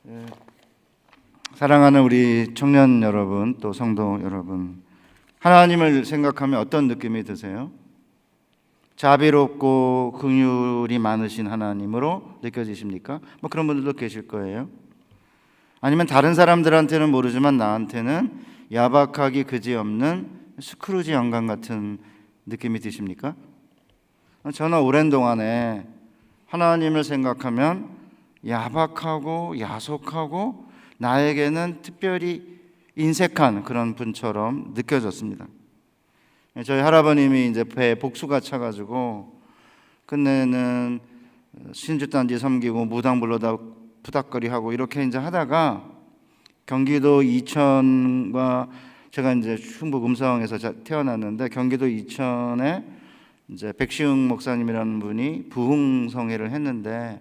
예, 사랑하는 우리 청년 여러분, 또 성도 여러분, 하나님을 생각하면 어떤 느낌이 드세요? 자비롭고 긍휼이 많으신 하나님으로 느껴지십니까? 뭐 그런 분들도 계실 거예요. 아니면 다른 사람들한테는 모르지만 나한테는 야박하기 그지없는 스크루지 영감 같은 느낌이 드십니까? 저는 오랜 동안에 하나님을 생각하면 야박하고 야속하고 나에게는 특별히 인색한 그런 분처럼 느껴졌습니다. 저희 할아버님이 이제 배에 복수가 차가지고 끝내는 신주단지 섬기고 무당 불러다 푸닥거리하고 이렇게 이제 하다가 경기도 이천과 제가 이제 충북 음성에서 태어났는데 경기도 이천에 이제 백시흥 목사님이라는 분이 부흥성회를 했는데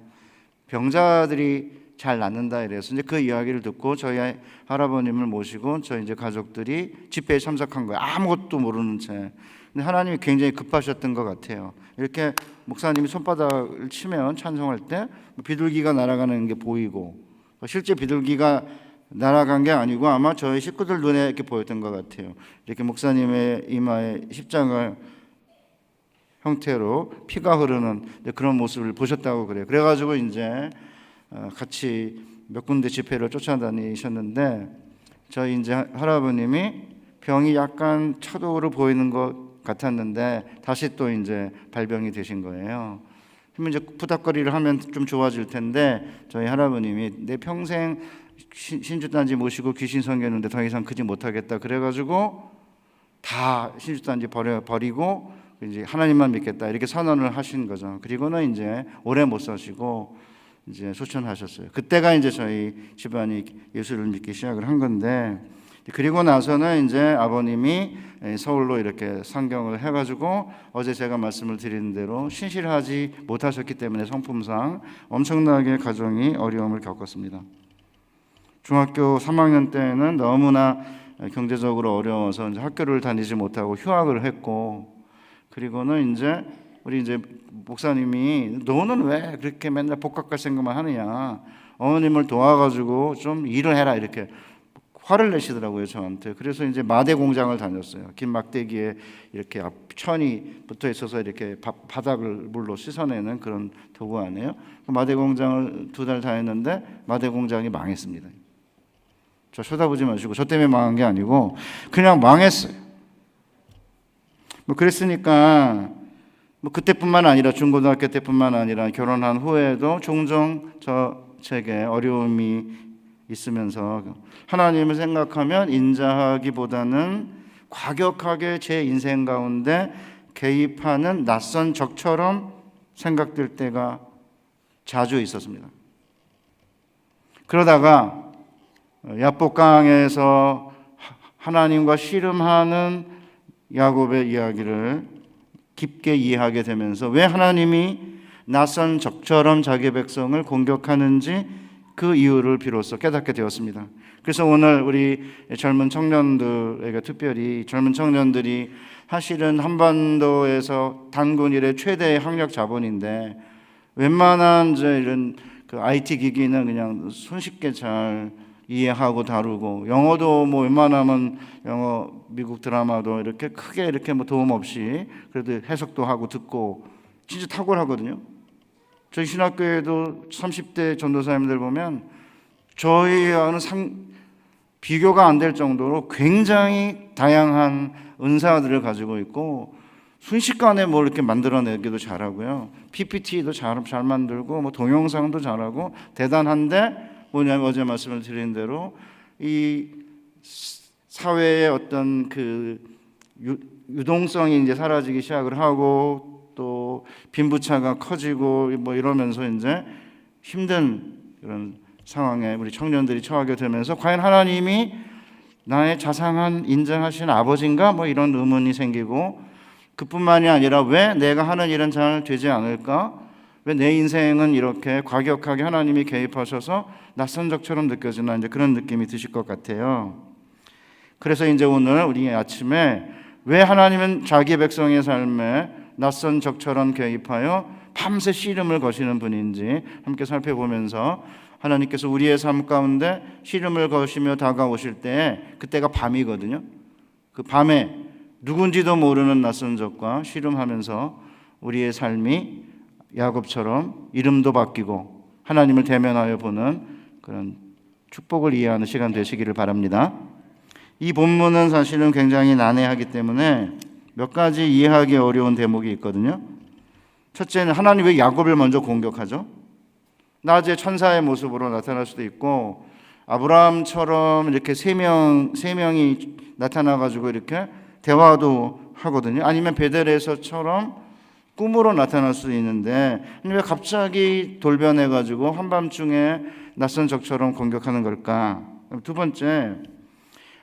병자들이 잘 낫는다 이래서 이제 그 이야기를 듣고 저희 할아버님을 모시고 저희 이제 가족들이 집회에 참석한 거예요. 아무것도 모르는 채. 근데 하나님이 굉장히 급하셨던 것 같아요. 이렇게 목사님이 손바닥을 치면 찬송할 때 비둘기가 날아가는 게 보이고 실제 비둘기가 날아간 게 아니고 아마 저희 식구들 눈에 이렇게 보였던 것 같아요. 이렇게 목사님의 이마에 십자가 형태로 피가 흐르는 그런 모습을 보셨다고 그래요. 그래가지고 이제 같이 몇 군데 집회를 쫓아다니셨는데 저희 이제 할아버님이 병이 약간 차도로 보이는 것 같았는데 다시 또 이제 발병이 되신 거예요. 그러면 이제 푸닥거리를 하면 좀 좋아질 텐데 저희 할아버님이 내 평생 신주단지 모시고 귀신 섬겼는데 더 이상 크지 못하겠다 그래가지고 다 신주단지 버리고 이제 하나님만 믿겠다 이렇게 선언을 하신 거죠. 그리고는 이제 오래 못 사시고 이제 소천하셨어요. 그때가 이제 저희 집안이 예수를 믿기 시작을 한 건데 그리고 나서는 이제 아버님이 서울로 이렇게 상경을 해가지고 어제 제가 말씀을 드린 대로 신실하지 못하셨기 때문에 성품상 엄청나게 가정이 어려움을 겪었습니다. 중학교 3학년 때는 너무나 경제적으로 어려워서 이제 학교를 다니지 못하고 휴학을 했고 그리고는 이제 우리 이제 목사님이 너는 왜 그렇게 맨날 복학할 생각만 하느냐 어머님을 도와가지고 좀 일을 해라 이렇게 화를 내시더라고요 저한테. 그래서 이제 마대 공장을 다녔어요. 긴 막대기에 이렇게 천이 붙어 있어서 이렇게 바닥을 물로 씻어내는 그런 도구 아니에요. 마대 공장을 2달 다녔는데 마대 공장이 망했습니다. 저 쳐다보지 마시고 저 때문에 망한 게 아니고 그냥 망했어요. 뭐 그랬으니까 뭐 그때뿐만 아니라 중고등학교 때뿐만 아니라 결혼한 후에도 종종 제게 어려움이 있으면서 하나님을 생각하면 인자하기보다는 과격하게 제 인생 가운데 개입하는 낯선 적처럼 생각될 때가 자주 있었습니다. 그러다가 야복강에서 하나님과 씨름하는 야곱의 이야기를 깊게 이해하게 되면서 왜 하나님이 낯선 적처럼 자기 백성을 공격하는지 그 이유를 비로소 깨닫게 되었습니다. 그래서 오늘 우리 젊은 청년들에게 특별히 젊은 청년들이 사실은 한반도에서 단군 이래 최대의 학력 자본인데 웬만한 이제 이런 그 IT 기기는 그냥 손쉽게 잘 이해하고 다루고 영어도 뭐 웬만하면 영어 미국 드라마도 이렇게 크게 이렇게 뭐 도움 없이 그래도 해석도 하고 듣고 진짜 탁월하거든요. 저희 신학교에도 30대 전도사님들 보면 저희와는 비교가 안 될 정도로 굉장히 다양한 은사들을 가지고 있고 순식간에 뭐 이렇게 만들어내기도 잘하고요. PPT도 잘 만들고 뭐 동영상도 잘하고 대단한데 뭐냐면 어제 말씀을 드린 대로 이 사회의 어떤 그 유동성이 이제 사라지기 시작을 하고 또 빈부차가 커지고 뭐 이러면서 이제 힘든 그런 상황에 우리 청년들이 처하게 되면서 과연 하나님이 나의 자상한 인정하신 아버지인가 뭐 이런 의문이 생기고 그뿐만이 아니라 왜 내가 하는 일은 잘 되지 않을까? 왜 내 인생은 이렇게 과격하게 하나님이 개입하셔서 낯선 적처럼 느껴지나 이제 그런 느낌이 드실 것 같아요. 그래서 이제 오늘 우리 아침에 왜 하나님은 자기 백성의 삶에 낯선 적처럼 개입하여 밤새 씨름을 거시는 분인지 함께 살펴보면서 하나님께서 우리의 삶 가운데 시름을 거시며 다가오실 때 그때가 밤이거든요. 그 밤에 누군지도 모르는 낯선 적과 씨름하면서 우리의 삶이 야곱처럼 이름도 바뀌고 하나님을 대면하여 보는 그런 축복을 이해하는 시간 되시기를 바랍니다. 이 본문은 사실은 굉장히 난해하기 때문에 몇 가지 이해하기 어려운 대목이 있거든요. 첫째는 하나님 왜 야곱을 먼저 공격하죠? 낮에 천사의 모습으로 나타날 수도 있고 아브라함처럼 이렇게 세 명이 나타나가지고 이렇게 대화도 하거든요. 아니면 베델에서처럼 꿈으로 나타날 수도 있는데 왜 갑자기 돌변해가지고 한밤중에 낯선 적처럼 공격하는 걸까? 두 번째,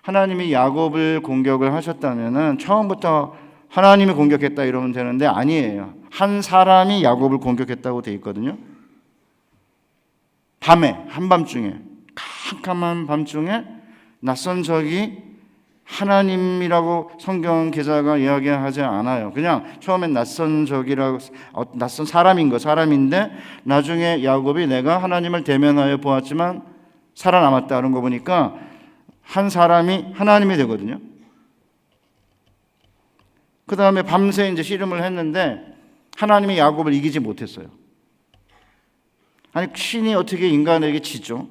하나님이 야곱을 공격을 하셨다면은 처음부터 하나님이 공격했다 이러면 되는데 아니에요. 한 사람이 야곱을 공격했다고 돼 있거든요. 밤에, 한밤중에, 캄캄한 밤중에 낯선 적이 하나님이라고 성경 기자가 이야기하지 않아요. 그냥 처음엔 낯선 적이라고, 낯선 사람인데 나중에 야곱이 내가 하나님을 대면하여 보았지만 살아남았다는 거 보니까 한 사람이 하나님이 되거든요. 그 다음에 밤새 이제 씨름을 했는데 하나님이 야곱을 이기지 못했어요. 아니, 신이 어떻게 인간에게 지죠?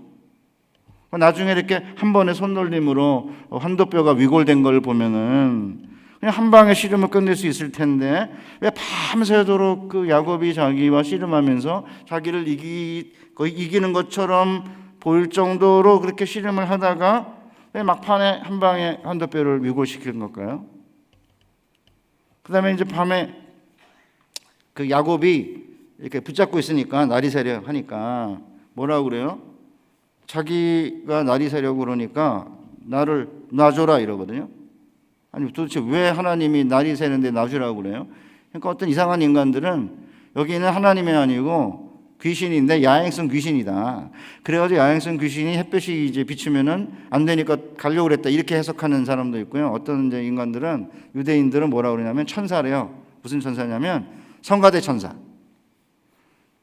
나중에 이렇게 한 번의 손놀림으로 한도뼈가 위골된 걸 보면은 그냥 한 방에 씨름을 끝낼 수 있을 텐데 왜 밤새도록 그 야곱이 자기와 씨름하면서 자기를 이기는 것처럼 보일 정도로 그렇게 씨름을 하다가 왜 막판에 한 방에 한도뼈를 위골시키는 걸까요? 그 다음에 이제 밤에 그 야곱이 이렇게 붙잡고 있으니까 날이 새려 하니까 뭐라고 그래요? 자기가 날이 새려고 그러니까 나를 놔줘라 이러거든요. 아니 도대체 왜 하나님이 날이 새는데 놔주라고 그래요? 그러니까 어떤 이상한 인간들은 여기는 하나님이 아니고 귀신인데 야행성 귀신이다. 그래가지고 야행성 귀신이 햇볕이 이제 비추면은 안 되니까 가려고 그랬다 이렇게 해석하는 사람도 있고요. 어떤 이제 인간들은 유대인들은 뭐라고 그러냐면 천사래요. 무슨 천사냐면 성가대 천사.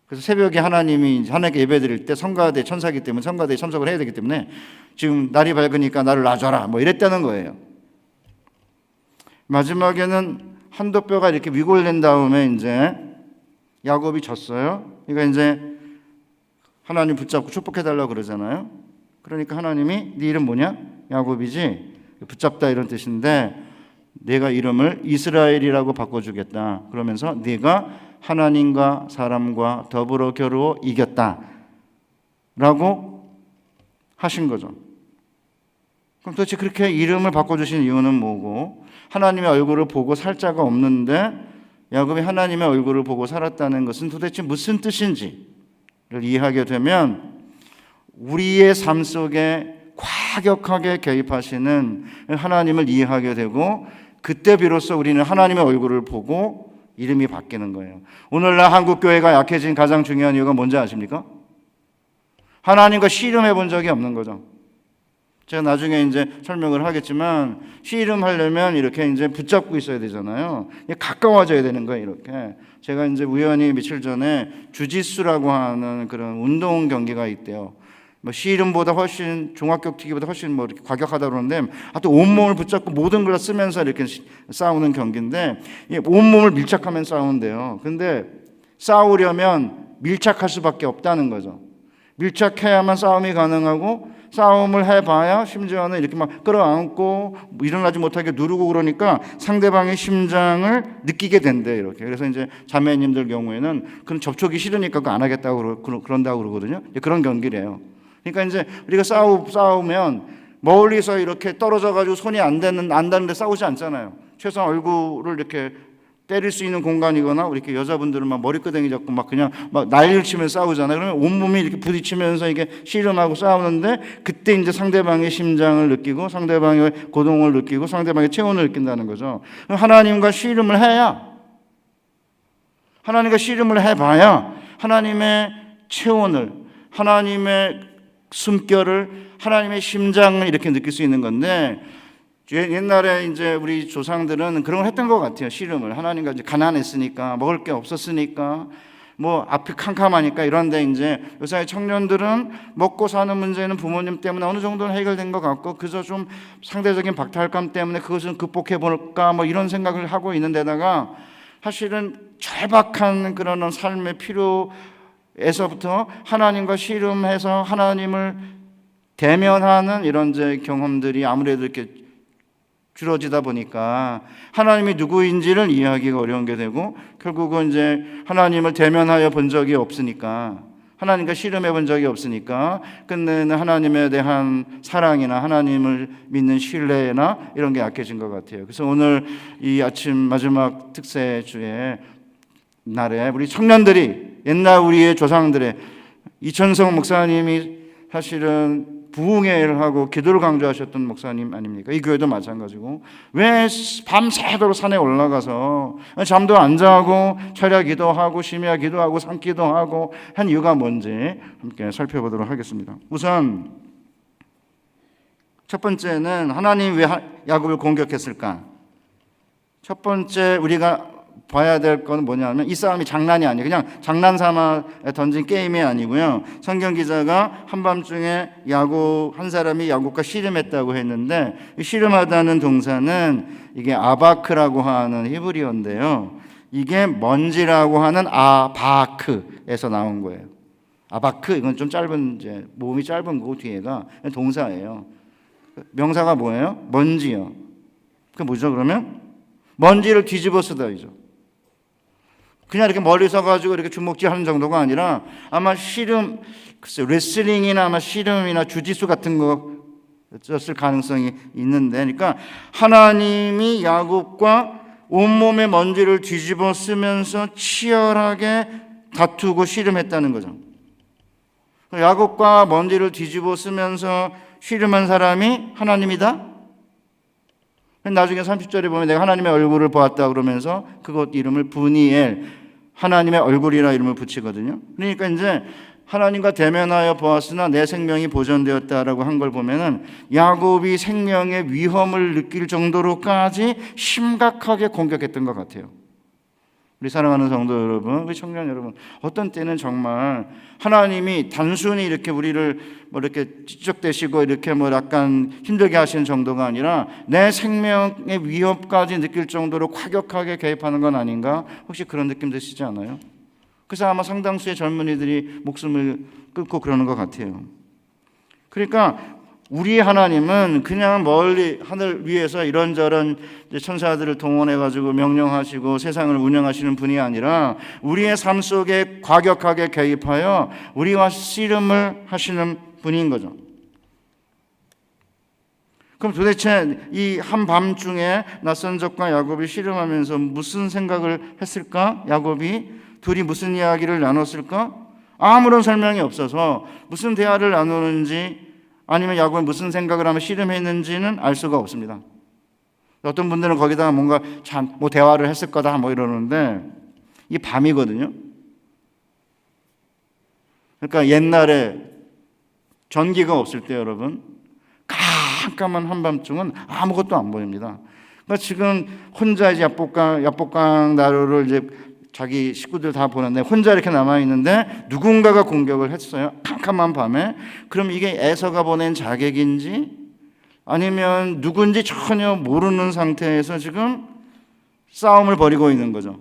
그래서 새벽에 하나님이 하나님께 예배드릴 때 성가대 천사이기 때문에 성가대에 참석을 해야 되기 때문에 지금 날이 밝으니까 나를 놔줘라 뭐 이랬다는 거예요. 마지막에는 한도뼈가 이렇게 위골된 다음에 이제 야곱이 졌어요. 그러니까 이제 하나님 붙잡고 축복해달라고 그러잖아요. 그러니까 하나님이 네 이름 뭐냐? 야곱이지. 붙잡다 이런 뜻인데 내가 이름을 이스라엘이라고 바꿔주겠다. 그러면서 네가 하나님과 사람과 더불어 겨루어 이겼다 라고 하신 거죠. 그럼 도대체 그렇게 이름을 바꿔주신 이유는 뭐고 하나님의 얼굴을 보고 살 자가 없는데 야곱이 하나님의 얼굴을 보고 살았다는 것은 도대체 무슨 뜻인지를 이해하게 되면 우리의 삶 속에 과격하게 개입하시는 하나님을 이해하게 되고 그때 비로소 우리는 하나님의 얼굴을 보고 이름이 바뀌는 거예요. 오늘날 한국교회가 약해진 가장 중요한 이유가 뭔지 아십니까? 하나님과 씨름해 본 적이 없는 거죠. 제가 나중에 이제 설명을 하겠지만 씨름하려면 이렇게 이제 붙잡고 있어야 되잖아요. 가까워져야 되는 거예요, 이렇게. 제가 이제 우연히 며칠 전에 주짓수라고 하는 그런 운동 경기가 있대요. 뭐 씨름보다 훨씬 종합격 투기보다 훨씬 뭐 이렇게 과격하다 그러는데 하여튼 온몸을 붙잡고 모든 걸 쓰면서 이렇게 싸우는 경기인데 온몸을 밀착하면 싸우는데요. 근데 싸우려면 밀착할 수밖에 없다는 거죠. 밀착해야만 싸움이 가능하고 싸움을 해봐야 심지어는 이렇게 막 끌어안고 일어나지 못하게 누르고 그러니까 상대방의 심장을 느끼게 된대 이렇게. 그래서 이제 자매님들 경우에는 그런 접촉이 싫으니까 그거 안 하겠다고 그런다고 그러거든요. 그런 경기래요. 그러니까 이제 우리가 싸우면 멀리서 이렇게 떨어져가지고 손이 안 닿는데 싸우지 않잖아요. 최소한 얼굴을 이렇게 때릴 수 있는 공간이거나 이렇게 여자분들은 막 머리끄댕이 잡고 막 그냥 막 난리를 치면 싸우잖아요. 그러면 온몸이 이렇게 부딪히면서 이게 씨름하고 싸우는데 그때 이제 상대방의 심장을 느끼고 상대방의 고동을 느끼고 상대방의 체온을 느낀다는 거죠. 하나님과 씨름을 해봐야 하나님의 체온을 하나님의 숨결을 하나님의 심장을 이렇게 느낄 수 있는 건데 옛날에 이제 우리 조상들은 그런 걸 했던 것 같아요. 씨름을 하나님과 이제 가난했으니까 먹을 게 없었으니까 뭐 앞이 캄캄하니까 이런데 이제 요새 청년들은 먹고 사는 문제는 부모님 때문에 어느 정도는 해결된 것 같고 그저 좀 상대적인 박탈감 때문에 그것을 극복해 볼까 뭐 이런 생각을 하고 있는 데다가 사실은 절박한 그런 삶의 필요에서부터 하나님과 씨름해서 하나님을 대면하는 이런 이제 경험들이 아무래도 이렇게 줄어지다 보니까 하나님이 누구인지를 이해하기가 어려운 게 되고 결국은 이제 하나님을 대면하여 본 적이 없으니까 하나님과 씨름해 본 적이 없으니까 끝내는 하나님에 대한 사랑이나 하나님을 믿는 신뢰나 이런 게 약해진 것 같아요. 그래서 오늘 이 아침 마지막 특세 주에 날에 우리 청년들이 옛날 우리의 조상들의 이천성 목사님이 사실은 부흥의 일을 하고 기도를 강조하셨던 목사님 아닙니까? 이 교회도 마찬가지고 왜 밤새도록 산에 올라가서 잠도 안 자고 철야 기도하고 심야 기도하고 산기도 하고 한 이유가 뭔지 함께 살펴보도록 하겠습니다. 우선 첫 번째는 하나님 왜 야곱을 공격했을까? 첫 번째 우리가 봐야 될 건 뭐냐면 이 싸움이 장난이 아니에요. 그냥 장난삼아 던진 게임이 아니고요. 성경 기자가 한밤중에 야곱 한 사람이 야곱과 씨름했다고 했는데 씨름하다는 동사는 이게 아바크라고 하는 히브리어인데요. 이게 먼지라고 하는 아바크에서 나온 거예요. 아바크 이건 좀 짧은 이제 모음이 짧은 거고 뒤에가 동사예요. 명사가 뭐예요? 먼지요. 그 뭐죠 그러면? 먼지를 뒤집어 쓰다이죠. 그냥 이렇게 멀리 서가지고 이렇게 주먹질하는 정도가 아니라 아마 씨름, 글쎄 레슬링이나 아마 씨름이나 주짓수 같은 거였을 가능성이 있는데, 그러니까 하나님이 야곱과 온몸의 먼지를 뒤집어 쓰면서 치열하게 다투고 씨름했다는 거죠. 야곱과 먼지를 뒤집어 쓰면서 씨름한 사람이 하나님이다? 나중에 30절에 보면 내가 하나님의 얼굴을 보았다 그러면서 그것 이름을 브니엘, 하나님의 얼굴이라 이름을 붙이거든요. 그러니까 이제 하나님과 대면하여 보았으나 내 생명이 보존되었다라고 한 걸 보면은 야곱이 생명의 위험을 느낄 정도로까지 심각하게 공격했던 것 같아요. 우리 사랑하는 성도 여러분, 우리 청년 여러분, 어떤 때는 정말 하나님이 단순히 이렇게 우리를 뭐 이렇게 찌적대시고 이렇게 뭐 약간 힘들게 하시는 정도가 아니라 내 생명의 위협까지 느낄 정도로 과격하게 개입하는 건 아닌가? 혹시 그런 느낌 드시지 않아요? 그래서 아마 상당수의 젊은이들이 목숨을 끊고 그러는 것 같아요. 그러니까 우리 하나님은 그냥 멀리 하늘 위에서 이런저런 천사들을 동원해가지고 명령하시고 세상을 운영하시는 분이 아니라 우리의 삶 속에 과격하게 개입하여 우리와 씨름을 하시는 분인 거죠. 그럼 도대체 이 한밤중에 낯선 적과 야곱이 씨름하면서 무슨 생각을 했을까? 야곱이 둘이 무슨 이야기를 나눴을까? 아무런 설명이 없어서 무슨 대화를 나누는지 아니면 야곱이 무슨 생각을 하며 씨름했는지는 알 수가 없습니다. 어떤 분들은 거기다가 뭔가 참 뭐 대화를 했을 거다 뭐 이러는데 이 밤이거든요. 그러니까 옛날에 전기가 없을 때 여러분 깜깜한 한밤중은 아무것도 안 보입니다. 그러니까 지금 혼자 이제 야복강 나루를 이제 자기 식구들 다 보는데 혼자 이렇게 남아있는데 누군가가 공격을 했어요. 캄캄한 밤에. 그럼 이게 에서가 보낸 자객인지 아니면 누군지 전혀 모르는 상태에서 지금 싸움을 벌이고 있는 거죠.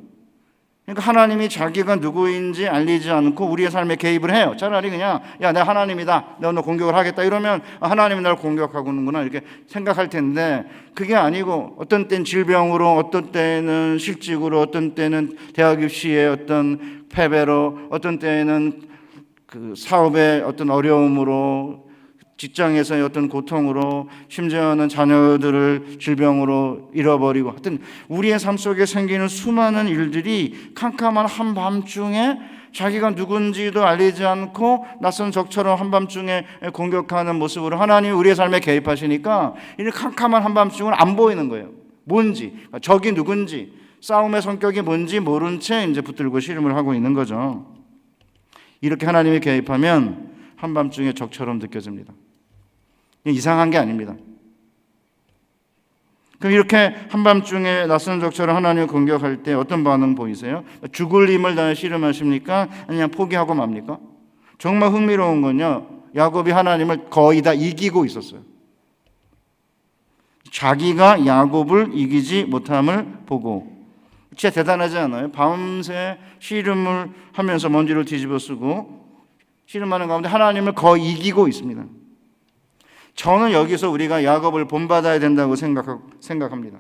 그러니까 하나님이 자기가 누구인지 알리지 않고 우리의 삶에 개입을 해요. 차라리 그냥 야, 내가 하나님이다, 내가 너 공격을 하겠다 이러면 하나님이 나를 공격하고는구나 이렇게 생각할 텐데 그게 아니고 어떤 때는 질병으로, 어떤 때는 실직으로, 어떤 때는 대학 입시의 어떤 패배로, 어떤 때는 그 사업의 어떤 어려움으로, 직장에서의 어떤 고통으로, 심지어는 자녀들을 질병으로 잃어버리고, 하여튼 우리의 삶 속에 생기는 수많은 일들이 캄캄한 한밤중에 자기가 누군지도 알리지 않고 낯선 적처럼 한밤중에 공격하는 모습으로 하나님이 우리의 삶에 개입하시니까 이 캄캄한 한밤중은 안 보이는 거예요. 뭔지, 적이 누군지, 싸움의 성격이 뭔지 모른 채 이제 붙들고 씨름을 하고 있는 거죠. 이렇게 하나님이 개입하면 한밤중에 적처럼 느껴집니다. 이상한 게 아닙니다. 그럼 이렇게 한밤중에 낯선 적처럼 하나님을 공격할 때 어떤 반응 보이세요? 죽을 힘을 다해 씨름하십니까? 아니면 포기하고 맙니까? 정말 흥미로운 건요, 야곱이 하나님을 거의 다 이기고 있었어요. 자기가 야곱을 이기지 못함을 보고. 진짜 대단하지 않아요? 밤새 씨름을 하면서 먼지를 뒤집어 쓰고 씨름하는 가운데 하나님을 거의 이기고 있습니다. 저는 여기서 우리가 야곱을 본받아야 된다고 생각합니다.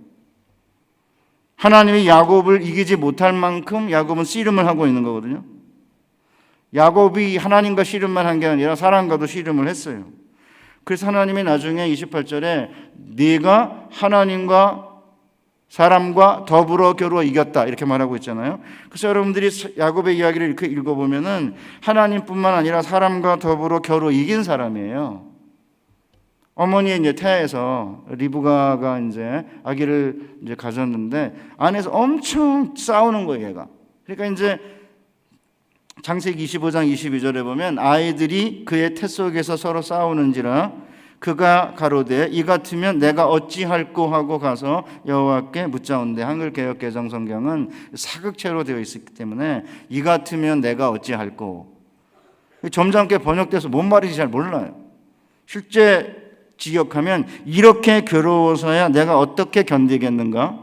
하나님이 야곱을 이기지 못할 만큼 야곱은 씨름을 하고 있는 거거든요. 야곱이 하나님과 씨름만 한 게 아니라 사람과도 씨름을 했어요. 그래서 하나님이 나중에 28절에 네가 하나님과 사람과 더불어 겨루어 이겼다 이렇게 말하고 있잖아요. 그래서 여러분들이 야곱의 이야기를 이렇게 읽어보면은 하나님뿐만 아니라 사람과 더불어 겨루어 이긴 사람이에요. 어머니의 이제 태아에서 리브가가 이제 아기를 이제 가졌는데 안에서 엄청 싸우는 거예요, 얘가. 그러니까 이제 창세기 25장 22절에 보면 아이들이 그의 태 속에서 서로 싸우는지라 그가 가로되 이 같으면 내가 어찌할꼬 하고 가서 여호와께 묻자온대. 한글 개역 개정 성경은 사극체로 되어 있기 때문에 이 같으면 내가 어찌할꼬. 점잖게 번역돼서 뭔 말인지 잘 몰라요. 실제 직역하면 이렇게 괴로워서야 내가 어떻게 견디겠는가?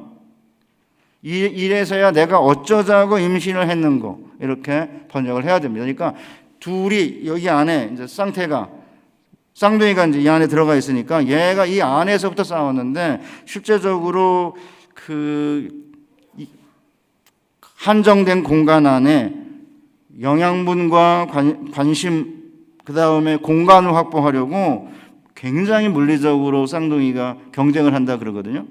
이래서야 내가 어쩌자고 임신을 했는고 이렇게 번역을 해야 됩니다. 그러니까 둘이 여기 안에 이제 쌍둥이가 이제 이 안에 들어가 있으니까 얘가 이 안에서부터 싸웠는데 실제적으로 그 한정된 공간 안에 영양분과 관심 그 다음에 공간을 확보하려고 굉장히 물리적으로 쌍둥이가 경쟁을 한다 그러거든요.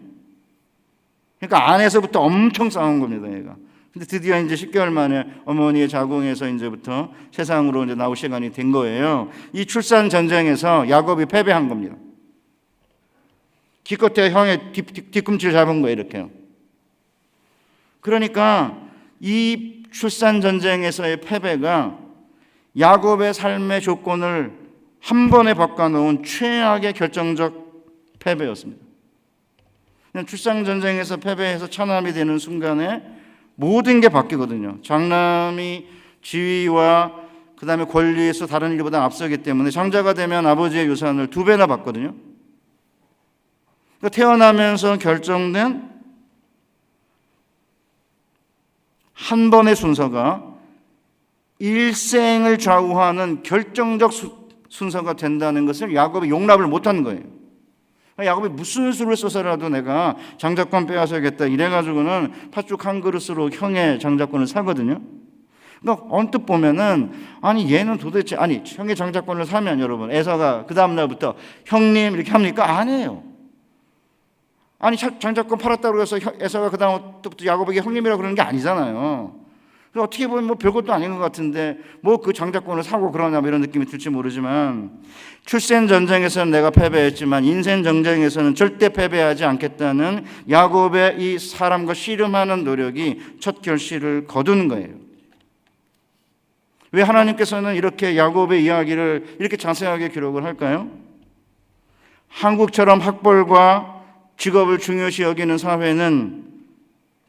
그러니까 안에서부터 엄청 싸운 겁니다, 얘가. 근데 드디어 이제 10개월 만에 어머니의 자궁에서 이제부터 세상으로 이제 나올 시간이 된 거예요. 이 출산 전쟁에서 야곱이 패배한 겁니다. 기껏해 형의 뒤꿈치를 잡은 거예요, 이렇게요. 그러니까 이 출산 전쟁에서의 패배가 야곱의 삶의 조건을 한 번에 바꿔놓은 최악의 결정적 패배였습니다. 출산 전쟁에서 패배해서 차남이 되는 순간에 모든 게 바뀌거든요. 장남이 지위와 그 다음에 권리에서 다른 일보다 앞서기 때문에 장자가 되면 아버지의 유산을 2배나 받거든요. 그러니까 태어나면서 결정된 한 번의 순서가 일생을 좌우하는 결정적 순서가 된다는 것을 야곱이 용납을 못한 거예요. 야곱이 무슨 수를 써서라도 내가 장자권 빼앗아야겠다 이래가지고는 팥죽 한 그릇으로 형의 장자권을 사거든요. 그러니까 언뜻 보면은 아니 얘는 도대체 아니 형의 장자권을 사면 여러분 에서가 그 다음 날부터 형님 이렇게 합니까? 안 해요. 아니 장자권 팔았다고 해서 에서가 그 다음부터 야곱에게 형님이라고 그러는 게 아니잖아요. 그래서 어떻게 보면 뭐 별것도 아닌 것 같은데 뭐 그 장자권을 사고 그러냐 뭐 이런 느낌이 들지 모르지만 출생 전쟁에서는 내가 패배했지만 인생 전쟁에서는 절대 패배하지 않겠다는 야곱의 이 사람과 씨름하는 노력이 첫 결실을 거둔 거예요. 왜 하나님께서는 이렇게 야곱의 이야기를 이렇게 자세하게 기록을 할까요? 한국처럼 학벌과 직업을 중요시 여기는 사회는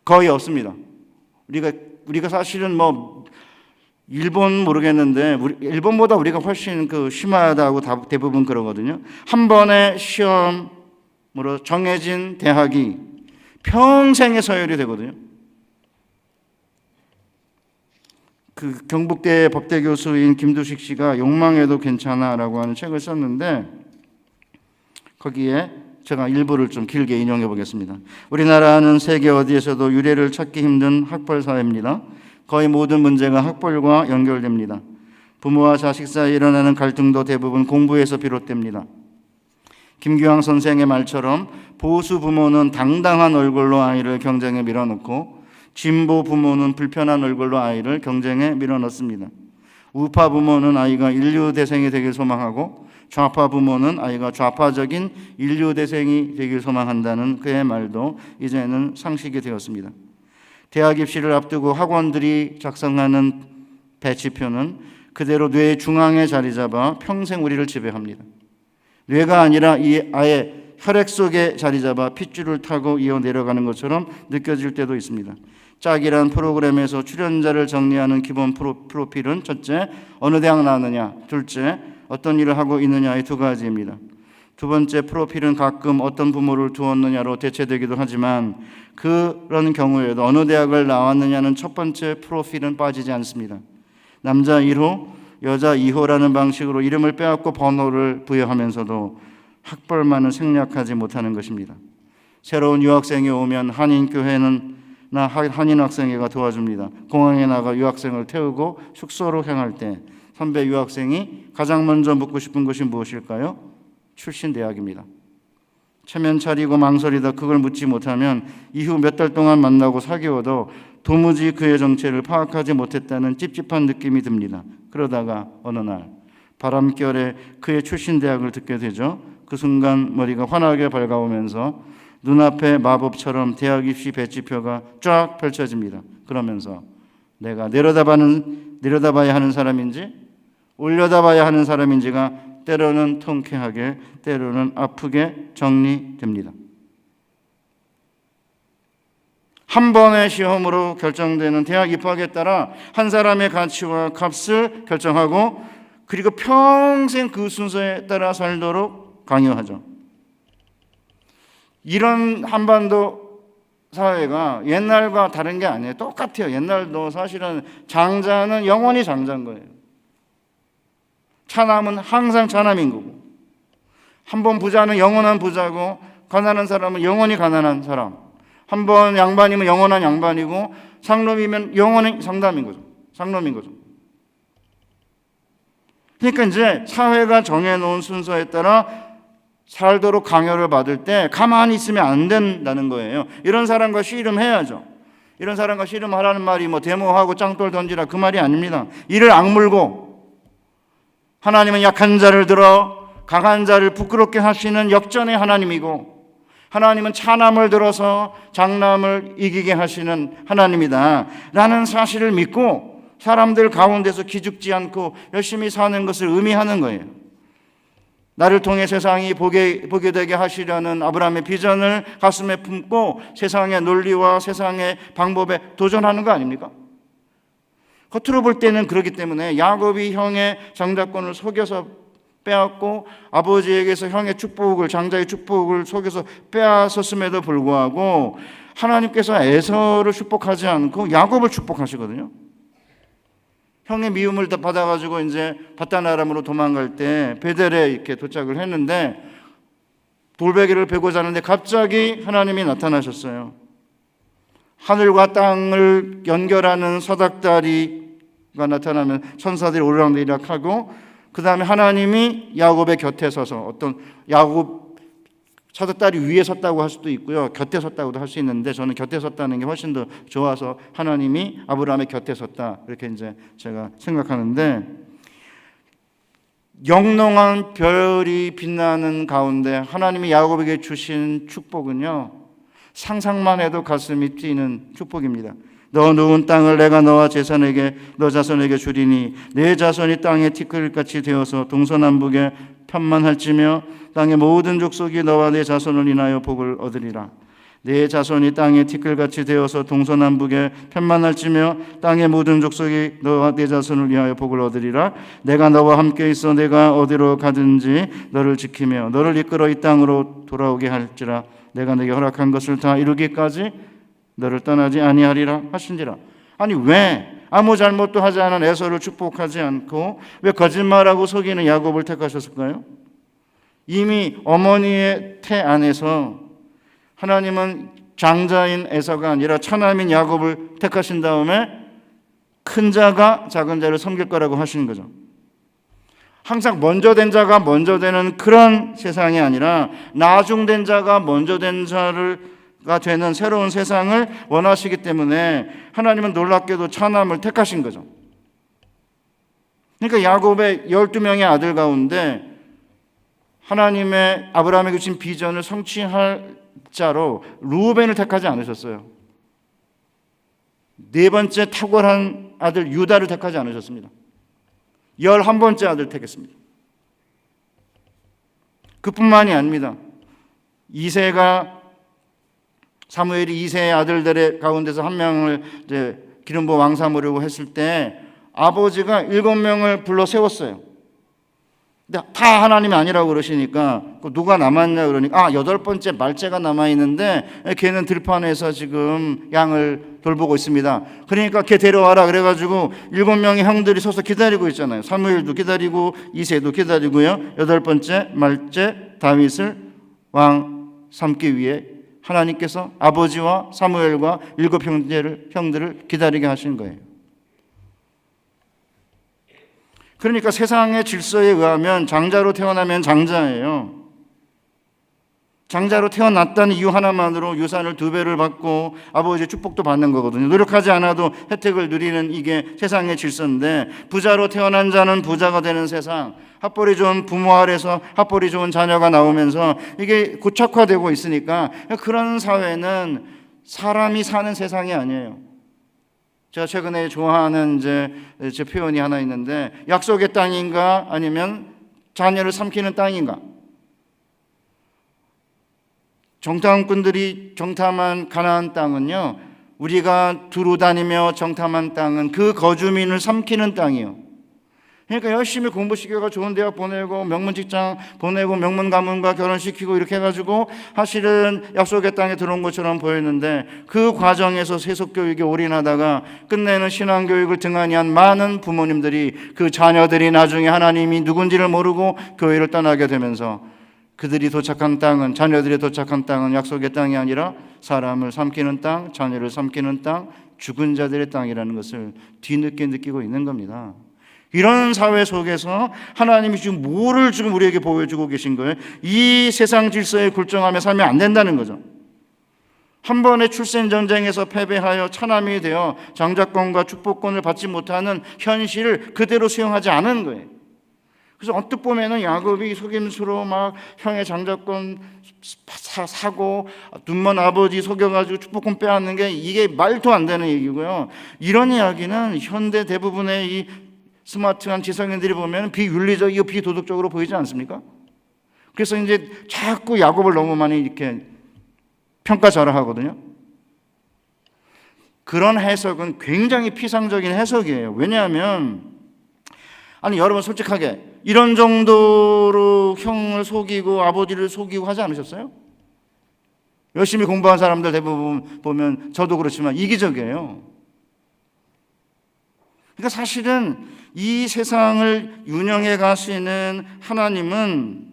거의 없습니다. 우리가 사실은 뭐 일본 모르겠는데 일본보다 우리가 훨씬 심하다고 대부분 그러거든요. 한 번의 시험으로 정해진 대학이 평생의 서열이 되거든요. 그 경북대 법대 교수인 김두식 씨가 욕망해도 괜찮아라고 하는 책을 썼는데 거기에 제가 일부를 좀 길게 인용해 보겠습니다. 우리나라는 세계 어디에서도 유례를 찾기 힘든 학벌 사회입니다. 거의 모든 문제가 학벌과 연결됩니다. 부모와 자식 사이에 일어나는 갈등도 대부분 공부에서 비롯됩니다. 김규황 선생의 말처럼 보수 부모는 당당한 얼굴로 아이를 경쟁에 밀어넣고 진보 부모는 불편한 얼굴로 아이를 경쟁에 밀어넣습니다. 우파 부모는 아이가 인류대생이 되길 소망하고 좌파 부모는 아이가 좌파적인 인류대생이 되길 소망한다는 그의 말도 이제는 상식이 되었습니다. 대학 입시를 앞두고 학원들이 작성하는 배치표는 그대로 뇌의 중앙에 자리 잡아 평생 우리를 지배합니다. 뇌가 아니라 아예 혈액 속에 자리 잡아 핏줄을 타고 이어 내려가는 것처럼 느껴질 때도 있습니다. 짝이란 프로그램에서 출연자를 정리하는 기본 프로필은 첫째, 어느 대학 나왔느냐, 둘째, 어떤 일을 하고 있느냐의 두 가지입니다. 두 번째 프로필은 가끔 어떤 부모를 두었느냐로 대체되기도 하지만 그런 경우에도 어느 대학을 나왔느냐는 첫 번째 프로필은 빠지지 않습니다. 남자 1호, 여자 2호라는 방식으로 이름을 빼앗고 번호를 부여하면서도 학벌만은 생략하지 못하는 것입니다. 새로운 유학생이 오면 한인교회나 한인 학생회가 도와줍니다. 공항에 나가 유학생을 태우고 숙소로 향할 때 선배 유학생이 가장 먼저 묻고 싶은 것이 무엇일까요? 출신 대학입니다. 체면 차리고 망설이다 그걸 묻지 못하면 이후 몇 달 동안 만나고 사귀어도 도무지 그의 정체를 파악하지 못했다는 찝찝한 느낌이 듭니다. 그러다가 어느 날 바람결에 그의 출신 대학을 듣게 되죠. 그 순간 머리가 환하게 밝아오면서 눈앞에 마법처럼 대학 입시 배치표가 쫙 펼쳐집니다. 그러면서 내가 내려다봐야 하는 사람인지 올려다봐야 하는 사람인지가 때로는 통쾌하게 때로는 아프게 정리됩니다. 한 번의 시험으로 결정되는 대학 입학에 따라 한 사람의 가치와 값을 결정하고 그리고 평생 그 순서에 따라 살도록 강요하죠. 이런 한반도 사회가 옛날과 다른 게 아니에요. 똑같아요. 옛날도 사실은 장자는 영원히 장자인 거예요. 차남은 항상 차남인 거고, 한번 부자는 영원한 부자고, 가난한 사람은 영원히 가난한 사람, 한번 양반이면 영원한 양반이고, 상놈이면 영원히 상담인 거죠. 상놈인 거죠. 그러니까 이제 사회가 정해놓은 순서에 따라 살도록 강요를 받을 때 가만히 있으면 안 된다는 거예요. 이런 사람과 씨름해야죠. 이런 사람과 씨름하라는 말이 뭐 데모하고 짱돌 던지라 그 말이 아닙니다. 이를 악물고 하나님은 약한 자를 들어 강한 자를 부끄럽게 하시는 역전의 하나님이고, 하나님은 차남을 들어서 장남을 이기게 하시는 하나님이다 라는 사실을 믿고 사람들 가운데서 기죽지 않고 열심히 사는 것을 의미하는 거예요. 나를 통해 세상이 보게 되게 하시려는 아브라함의 비전을 가슴에 품고 세상의 논리와 세상의 방법에 도전하는 거 아닙니까? 겉으로 볼 때는 그렇기 때문에 야곱이 형의 장자권을 속여서 빼앗고 아버지에게서 형의 축복을, 장자의 축복을 속여서 빼앗았음에도 불구하고 하나님께서 에서를 축복하지 않고 야곱을 축복하시거든요. 형의 미움을 받아가지고 이제 바다나람으로 도망갈 때 베델에 이렇게 도착을 했는데 돌베개를 베고자 하는데 갑자기 하나님이 나타나셨어요. 하늘과 땅을 연결하는 사닥다리가 나타나면 천사들이 오르락내리락하고, 그 다음에 하나님이 야곱의 곁에 서서, 어떤 야곱 사닥다리 위에 섰다고 할 수도 있고요, 곁에 섰다고도 할 수 있는데 저는 곁에 섰다는 게 훨씬 더 좋아서 하나님이 아브라함의 곁에 섰다 이렇게 이제 제가 생각하는데, 영롱한 별이 빛나는 가운데 하나님이 야곱에게 주신 축복은요, 상상만 해도 가슴이 뛰는 축복입니다. 너 누운 땅을 내가 너와 너 자손에게 주리니 내 자손이 땅의 티끌같이 되어서 동서남북에 편만할지며 땅의 모든 족속이 너와 내 자손을 인하여 복을 얻으리라. 내 자손이 땅의 티끌같이 되어서 동서남북에 편만할지며 땅의 모든 족속이 너와 내 자손을 위하여 복을 얻으리라. 내가 너와 함께 있어 내가 어디로 가든지 너를 지키며 너를 이끌어 이 땅으로 돌아오게 할지라. 내가 내게 허락한 것을 다 이루기까지 너를 떠나지 아니하리라 하신지라. 아니, 왜 아무 잘못도 하지 않은 에서를 축복하지 않고 왜 거짓말하고 속이는 야곱을 택하셨을까요? 이미 어머니의 태 안에서 하나님은 장자인 에서가 아니라 차남인 야곱을 택하신 다음에 큰 자가 작은 자를 섬길 거라고 하시는 거죠. 항상 먼저 된 자가 먼저 되는 그런 세상이 아니라 나중된 자가 먼저 된 자가 되는 새로운 세상을 원하시기 때문에 하나님은 놀랍게도 차남을 택하신 거죠. 그러니까 야곱의 12명의 아들 가운데 하나님의 아브라함에게 주신 비전을 성취할 자로 루벤을 택하지 않으셨어요. 네 번째 탁월한 아들 유다를 택하지 않으셨습니다. 11번째 아들 택했습니다. 그뿐만이 아닙니다. 사무엘이 이새의 아들들의 가운데서 한 명을 이제 기름 부어 왕 삼으려고 했을 때 아버지가 7명을 불러 세웠어요. 근데 다 하나님이 아니라고 그러시니까 누가 남았냐 그러니까 8번째 말째가 남아있는데 걔는 들판에서 지금 양을 돌보고 있습니다. 그러니까 걔 데려와라 그래가지고 7명의 형들이 서서 기다리고 있잖아요. 사무엘도 기다리고 이새도 기다리고요. 8번째 말째 다윗을 왕 삼기 위해 하나님께서 아버지와 사무엘과 7 형들을 기다리게 하신 거예요. 그러니까 세상의 질서에 의하면 장자로 태어나면 장자예요. 장자로 태어났다는 이유 하나만으로 유산을 2배를 받고 아버지의 축복도 받는 거거든요. 노력하지 않아도 혜택을 누리는 이게 세상의 질서인데, 부자로 태어난 자는 부자가 되는 세상, 학벌이 좋은 부모 아래서 학벌이 좋은 자녀가 나오면서 이게 고착화되고 있으니까 그런 사회는 사람이 사는 세상이 아니에요. 제가 최근에 좋아하는 제 표현이 하나 있는데, 약속의 땅인가 아니면 자녀를 삼키는 땅인가. 정탐꾼들이 정탐한 가나안 땅은요, 우리가 두루 다니며 정탐한 땅은 그 거주민을 삼키는 땅이에요. 그러니까 열심히 공부시켜가 좋은 대학 보내고 명문 직장 보내고 명문 가문과 결혼시키고 이렇게 해가지고 사실은 약속의 땅에 들어온 것처럼 보였는데, 그 과정에서 세속교육에 올인하다가 끝내는 신앙교육을 등한히 한 많은 부모님들이 그 자녀들이 나중에 하나님이 누군지를 모르고 교회를 떠나게 되면서 그들이 도착한 땅은, 자녀들이 도착한 땅은 약속의 땅이 아니라 사람을 삼키는 땅, 자녀를 삼키는 땅, 죽은 자들의 땅이라는 것을 뒤늦게 느끼고 있는 겁니다. 이런 사회 속에서 하나님이 지금 뭐를 지금 우리에게 보여주고 계신 거예요? 이 세상 질서에 굴종하며 살면 안 된다는 거죠. 한 번의 출생 전쟁에서 패배하여 차남이 되어 장자권과 축복권을 받지 못하는 현실을 그대로 수용하지 않은 거예요. 그래서 언뜻 보면은 야곱이 속임수로 막 형의 장자권 사고 눈먼 아버지 속여가지고 축복권 빼앗는 게 이게 말도 안 되는 얘기고요. 이런 이야기는 현대 대부분의 이 스마트한 지성인들이 보면 비윤리적이고 비도덕적으로 보이지 않습니까? 그래서 이제 자꾸 야곱을 너무 많이 이렇게 평가절하하거든요. 그런 해석은 굉장히 피상적인 해석이에요. 왜냐하면 여러분 솔직하게 이런 정도로 형을 속이고 아버지를 속이고 하지 않으셨어요? 열심히 공부한 사람들 대부분 보면 저도 그렇지만 이기적이에요. 그러니까 사실은 이 세상을 운영해 가시는 하나님은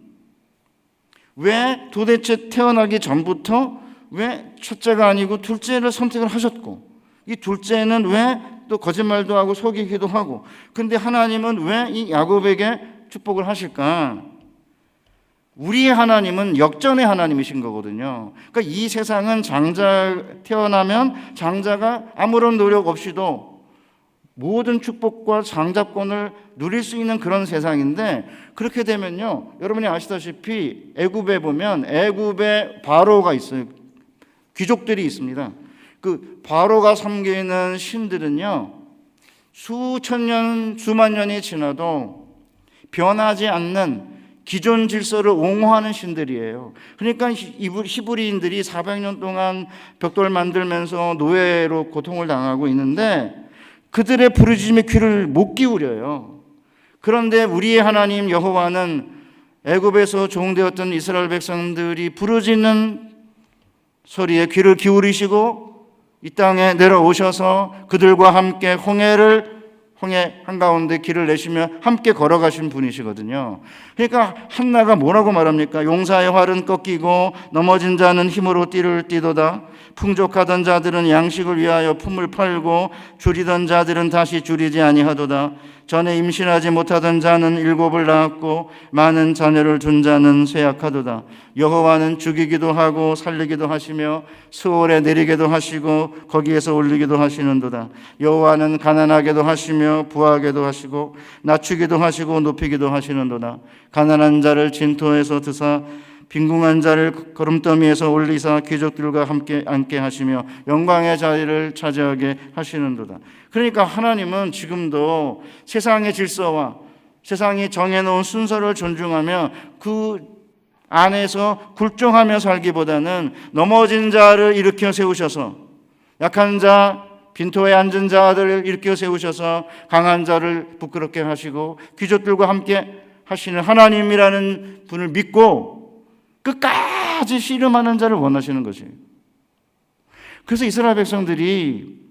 왜 도대체 태어나기 전부터 왜 첫째가 아니고 둘째를 선택을 하셨고, 이 둘째는 왜 또 거짓말도 하고 속이기도 하고, 근데 하나님은 왜 이 야곱에게 축복을 하실까? 우리의 하나님은 역전의 하나님이신 거거든요. 그러니까 이 세상은 태어나면 장자가 아무런 노력 없이도 모든 축복과 장자권을 누릴 수 있는 그런 세상인데, 그렇게 되면요, 여러분이 아시다시피 애굽에 보면 애굽에 바로가 있어요. 귀족들이 있습니다. 그 바로가 섬기는 신들은요, 수천 년, 수만 년이 지나도 변하지 않는 기존 질서를 옹호하는 신들이에요. 그러니까 히브리인들이 400년 동안 벽돌 만들면서 노예로 고통을 당하고 있는데 그들의 부르짖음에 귀를 못 기울여요. 그런데 우리의 하나님 여호와는 애굽에서 종되었던 이스라엘 백성들이 부르짖는 소리에 귀를 기울이시고 이 땅에 내려오셔서 그들과 함께 홍해 한가운데 길을 내시며 함께 걸어가신 분이시거든요. 그러니까 한나가 뭐라고 말합니까? 용사의 활은 꺾이고 넘어진 자는 힘으로 띠를 띠도다. 풍족하던 자들은 양식을 위하여 품을 팔고 줄이던 자들은 다시 줄이지 아니하도다. 전에 임신하지 못하던 자는 7을 낳았고 많은 자녀를 둔 자는 쇠약하도다. 여호와는 죽이기도 하고 살리기도 하시며 스올에 내리게도 하시고 거기에서 올리기도 하시는도다. 여호와는 가난하게도 하시며 부하게도 하시고 낮추기도 하시고 높이기도 하시는도다. 가난한 자를 진토에서 드사 빈궁한 자를 거름더미에서 올리사 귀족들과 함께 앉게 하시며 영광의 자리를 차지하게 하시는도다. 그러니까 하나님은 지금도 세상의 질서와 세상이 정해놓은 순서를 존중하며 그 안에서 굴종하며 살기보다는 넘어진 자를 일으켜 세우셔서, 약한 자, 빈토에 앉은 자들을 일으켜 세우셔서 강한 자를 부끄럽게 하시고 귀족들과 함께 하시는 하나님이라는 분을 믿고 끝까지 씨름하는 자를 원하시는 것이에요. 그래서 이스라엘 백성들이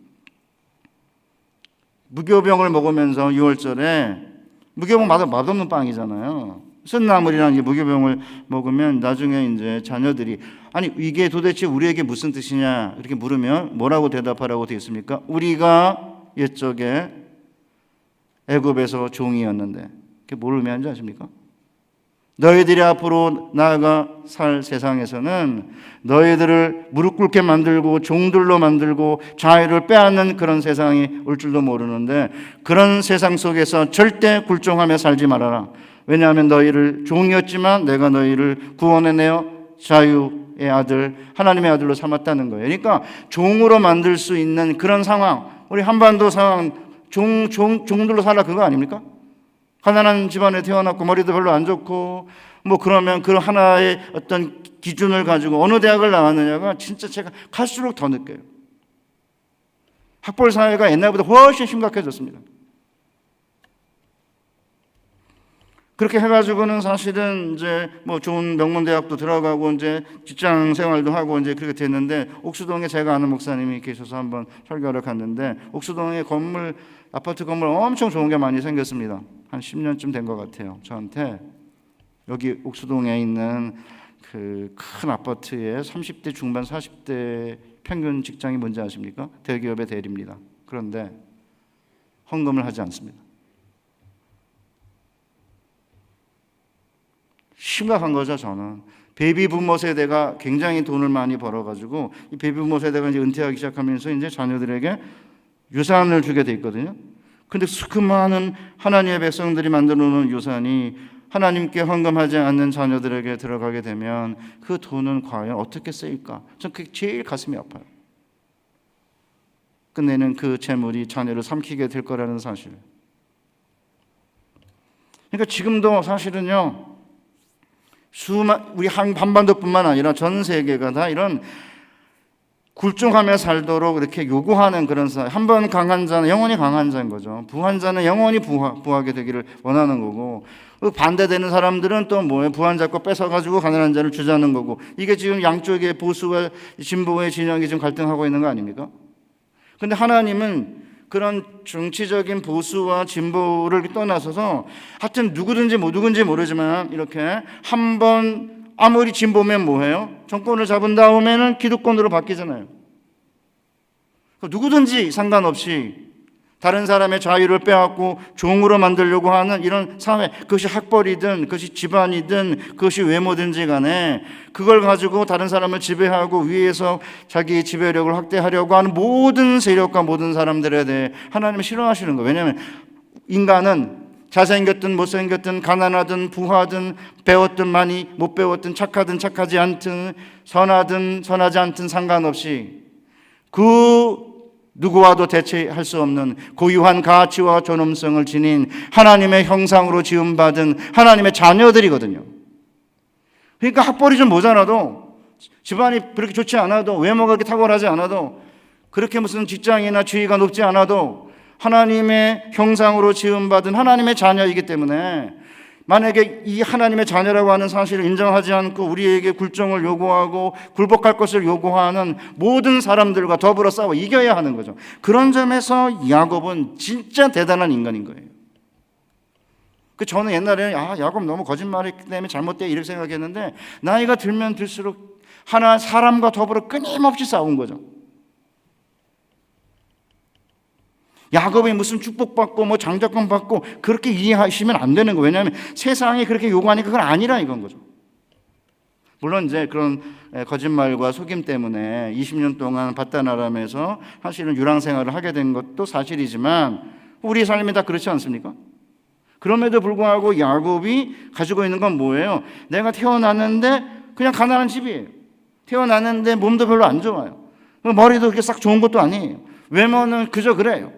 무교병을 먹으면서 6월절에, 무교병 맛없는 빵이잖아요. 쓴나물이라는 무교병을 먹으면 나중에 이제 자녀들이, 아니 이게 도대체 우리에게 무슨 뜻이냐 이렇게 물으면 뭐라고 대답하라고 되어 있습니까? 우리가 옛적에 애굽에서 종이었는데, 그게 뭘 의미하는지 아십니까? 너희들이 앞으로 나아가 살 세상에서는 너희들을 무릎 꿇게 만들고 종들로 만들고 자유를 빼앗는 그런 세상이 올 줄도 모르는데, 그런 세상 속에서 절대 굴종하며 살지 말아라. 왜냐하면 너희를 종이었지만 내가 너희를 구원해내어 자유의 아들, 하나님의 아들로 삼았다는 거예요. 그러니까 종으로 만들 수 있는 그런 상황, 우리 한반도 상황, 종들로 살아, 그거 아닙니까? 가난한 집안에 태어났고 머리도 별로 안 좋고 뭐 그러면 그 하나의 어떤 기준을 가지고 어느 대학을 나왔느냐가 진짜 제가 갈수록 더 느껴요. 학벌 사회가 옛날보다 훨씬 심각해졌습니다. 그렇게 해가지고는 사실은 이제 뭐 좋은 명문 대학도 들어가고 이제 직장 생활도 하고 이제 그렇게 됐는데, 옥수동에 제가 아는 목사님이 계셔서 한번 설교를 갔는데, 옥수동에 건물, 아파트 건물 엄청 좋은 게 많이 생겼습니다. 한 10년쯤 된 것 같아요. 저한테 여기 옥수동에 있는 그 큰 아파트에 30대 중반 40대 평균 직장이 뭔지 아십니까? 대기업의 대리입니다. 그런데 헌금을 하지 않습니다. 심각한 거죠. 저는 베이비 부모 세대가 굉장히 돈을 많이 벌어가지고 이 베이비 부모 세대가 이제 은퇴하기 시작하면서 이제 자녀들에게 유산을 주게 돼 있거든요. 근데 그 많은 하나님의 백성들이 만들어 놓은 유산이 하나님께 헌금하지 않는 자녀들에게 들어가게 되면 그 돈은 과연 어떻게 쓰일까? 전 그게 제일 가슴이 아파요. 끝내는 그 재물이 자녀를 삼키게 될 거라는 사실. 그러니까 지금도 사실은요, 우리 한반도뿐만 아니라 전 세계가 다 이런 굴종하며 살도록 이렇게 요구하는 그런 사회. 한 번 강한 자는 영원히 강한 자인 거죠. 부한 자는 영원히 부하게 되기를 원하는 거고, 반대되는 사람들은 또 뭐예요? 부한 자 거 뺏어가지고 가난한 자를 주자는 거고. 이게 지금 양쪽의 보수와 진보의 진영이 지금 갈등하고 있는 거 아닙니까? 근데 하나님은 그런 정치적인 보수와 진보를 떠나서서 하여튼 누구든지 누군지 모르지만 이렇게 한번 아무리 진보면 뭐해요? 정권을 잡은 다음에는 기득권으로 바뀌잖아요. 누구든지 상관없이 다른 사람의 자유를 빼앗고 종으로 만들려고 하는 이런 사회, 그것이 학벌이든 그것이 집안이든 그것이 외모든지 간에 그걸 가지고 다른 사람을 지배하고 위에서 자기의 지배력을 확대하려고 하는 모든 세력과 모든 사람들에 대해 하나님은 싫어하시는 거예요. 왜냐하면 인간은 잘생겼든 못생겼든 가난하든 부하든 배웠든 많이 못 배웠든 착하든 착하지 않든 선하든 선하지 않든 상관없이 그 누구와도 대체할 수 없는 고유한 가치와 존엄성을 지닌 하나님의 형상으로 지음받은 하나님의 자녀들이거든요. 그러니까 학벌이 좀 모자라도, 집안이 그렇게 좋지 않아도, 외모가 그렇게 탁월하지 않아도, 그렇게 무슨 직장이나 지위가 높지 않아도 하나님의 형상으로 지음받은 하나님의 자녀이기 때문에, 만약에 이 하나님의 자녀라고 하는 사실을 인정하지 않고 우리에게 굴종을 요구하고 굴복할 것을 요구하는 모든 사람들과 더불어 싸워 이겨야 하는 거죠. 그런 점에서 야곱은 진짜 대단한 인간인 거예요. 저는 옛날에 야곱 너무 거짓말했기 때문에 잘못돼 이렇게 생각했는데, 나이가 들면 들수록 하나 사람과 더불어 끊임없이 싸운 거죠. 야곱이 무슨 축복받고 뭐 장자권 받고 그렇게 이해하시면 안 되는 거예요. 왜냐하면 세상이 그렇게 요구하니까 그건 아니라 이건 거죠. 물론 이제 그런 거짓말과 속임 때문에 20년 동안 바다나람에서 사실은 유랑 생활을 하게 된 것도 사실이지만 우리 삶이 다 그렇지 않습니까? 그럼에도 불구하고 야곱이 가지고 있는 건 뭐예요? 내가 태어났는데 그냥 가난한 집이에요. 태어났는데 몸도 별로 안 좋아요. 머리도 그렇게 싹 좋은 것도 아니에요. 외모는 그저 그래요.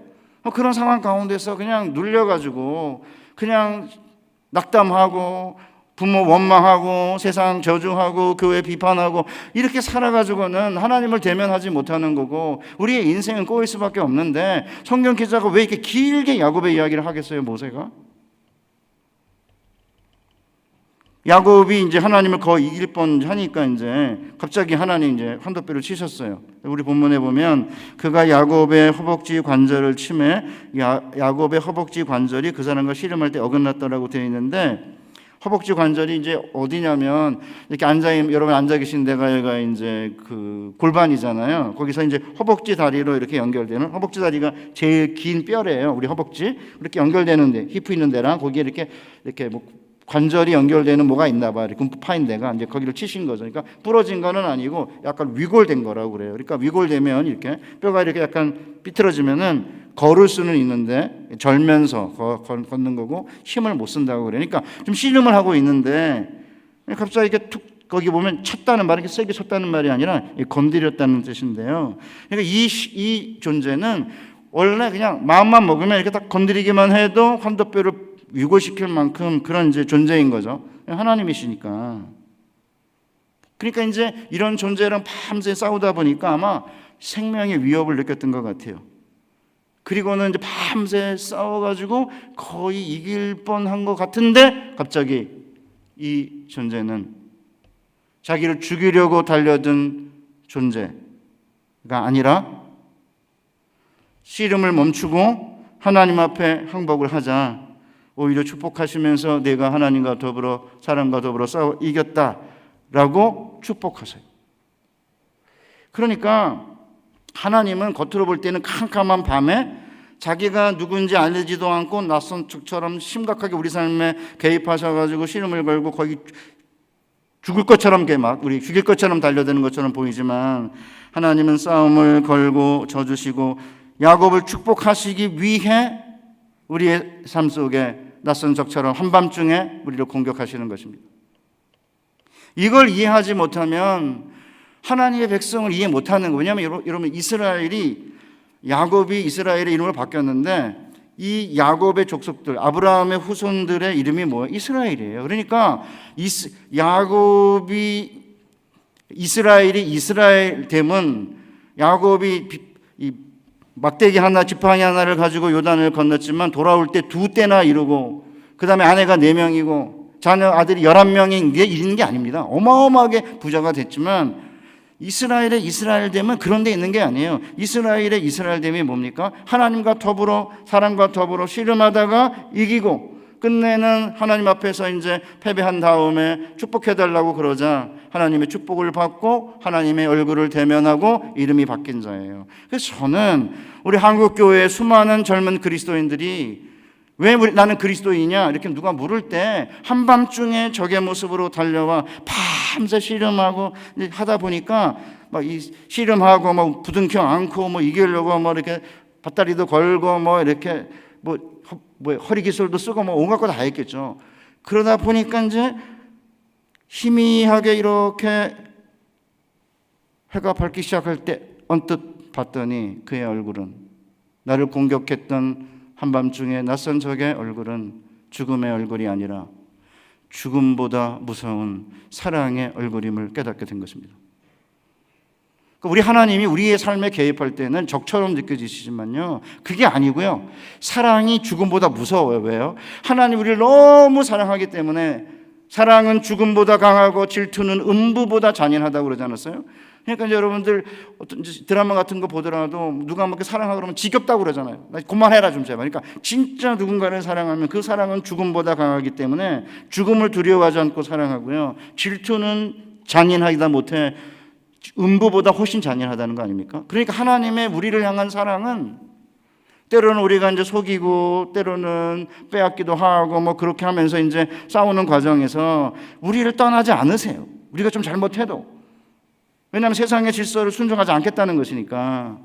그런 상황 가운데서 그냥 눌려가지고 그냥 낙담하고 부모 원망하고 세상 저주하고 교회 비판하고 이렇게 살아가지고는 하나님을 대면하지 못하는 거고 우리의 인생은 꼬일 수밖에 없는데 성경 기자가 왜 이렇게 길게 야곱의 이야기를 하겠어요, 모세가? 야곱이 이제 하나님을 거의 이길 뻔하니까 이제 갑자기 하나님 이제 환도뼈를 치셨어요. 우리 본문에 보면 그가 야곱의 허벅지 관절을 치매 야곱의 허벅지 관절이 그 사람과 씨름할 때 어긋났다라고 되어 있는데 허벅지 관절이 이제 어디냐면 이렇게 여러분 앉아 계신 데가 이제 그 골반이잖아요. 거기서 이제 허벅지 다리로 이렇게 연결되는 허벅지 다리가 제일 긴 뼈래요. 우리 허벅지 이렇게 연결되는데 히프 있는 데랑 거기에 이렇게 뭐 관절이 연결되는 뭐가 있나 봐. 이렇게 파인 데가 이제 거기를 치신 거죠. 그러니까 부러진 거는 아니고 약간 위골된 거라고 그래요. 그러니까 위골되면 이렇게 뼈가 이렇게 약간 삐뚤어지면은 걸을 수는 있는데 절면서 걷는 거고 힘을 못 쓴다고 그래요. 그러니까 좀 씨름을 하고 있는데 갑자기 이렇게 툭 거기 보면 쳤다는 말이 이렇게 세게 쳤다는 말이 아니라 건드렸다는 뜻인데요. 그러니까 이 존재는 원래 그냥 마음만 먹으면 이렇게 딱 건드리기만 해도 환도뼈를 위골시킬 만큼 그런 이제 존재인 거죠. 하나님이시니까. 그러니까 이제 이런 존재랑 밤새 싸우다 보니까 아마 생명의 위협을 느꼈던 것 같아요. 그리고는 이제 밤새 싸워가지고 거의 이길 뻔한 것 같은데 갑자기 이 존재는 자기를 죽이려고 달려든 존재가 아니라 씨름을 멈추고 하나님 앞에 항복을 하자. 오히려 축복하시면서 내가 하나님과 더불어 사람과 더불어 싸워 이겼다라고 축복하세요. 그러니까 하나님은 겉으로 볼 때는 캄캄한 밤에 자기가 누군지 알지도 않고 낯선 척처럼 심각하게 우리 삶에 개입하셔가지고 씨름을 걸고 거의 죽을 것처럼 우리 죽일 것처럼 달려드는 것처럼 보이지만 하나님은 싸움을 걸고 져주시고 야곱을 축복하시기 위해 우리의 삶 속에 낯선 적처럼 한밤중에 우리를 공격하시는 것입니다. 이걸 이해하지 못하면 하나님의 백성을 이해 못하는 거예요. 왜냐하면 여러분 야곱이 이스라엘의 이름으로 바뀌었는데 이 야곱의 족속들 아브라함의 후손들의 이름이 뭐예요? 이스라엘이에요. 그러니까 야곱이 이스라엘 됨은 야곱이 이 막대기 하나 지팡이 하나를 가지고 요단을 건넜지만 돌아올 때 2때나 이루고 그 다음에 아내가 4명이고 자녀 아들이 11명인 게 있는 게 아닙니다. 어마어마하게 부자가 됐지만 이스라엘의 이스라엘됨은 그런 데 있는 게 아니에요. 이스라엘의 이스라엘됨이 뭡니까? 하나님과 더불어 사람과 더불어 씨름하다가 이기고 끝내는 하나님 앞에서 이제 패배한 다음에 축복해달라고 그러자 하나님의 축복을 받고 하나님의 얼굴을 대면하고 이름이 바뀐 자예요. 그래서 저는 우리 한국교회의 수많은 젊은 그리스도인들이 왜 나는 그리스도인이냐 이렇게 누가 물을 때 한밤중에 적의 모습으로 달려와 밤새 씨름하고 하다 보니까 막 이 씨름하고 뭐 부둥켜 안고 뭐 이기려고 뭐 이렇게 밧다리도 걸고 뭐 이렇게 뭐 허리 기술도 쓰고 뭐 온갖 거 다 했겠죠. 그러다 보니까 이제 희미하게 이렇게 해가 밝기 시작할 때 언뜻 봤더니 그의 얼굴은 나를 공격했던 한밤중에 낯선 적의 얼굴은 죽음의 얼굴이 아니라 죽음보다 무서운 사랑의 얼굴임을 깨닫게 된 것입니다. 우리 하나님이 우리의 삶에 개입할 때는 적처럼 느껴지시지만요, 그게 아니고요, 사랑이 죽음보다 무서워요. 왜요? 하나님 우리를 너무 사랑하기 때문에. 사랑은 죽음보다 강하고 질투는 음부보다 잔인하다고 그러지 않았어요? 그러니까 이제 여러분들 어떤 드라마 같은 거 보더라도 누가 막 사랑하고 그러면 지겹다고 그러잖아요. 나 그만해라 좀 제발. 그러니까 진짜 누군가를 사랑하면 그 사랑은 죽음보다 강하기 때문에 죽음을 두려워하지 않고 사랑하고요, 질투는 잔인하기다 못해 음부보다 훨씬 잔인하다는 거 아닙니까? 그러니까 하나님의 우리를 향한 사랑은 때로는 우리가 이제 속이고 때로는 빼앗기도 하고 뭐 그렇게 하면서 이제 싸우는 과정에서 우리를 떠나지 않으세요. 우리가 좀 잘못해도. 왜냐하면 세상의 질서를 순종하지 않겠다는 것이니까.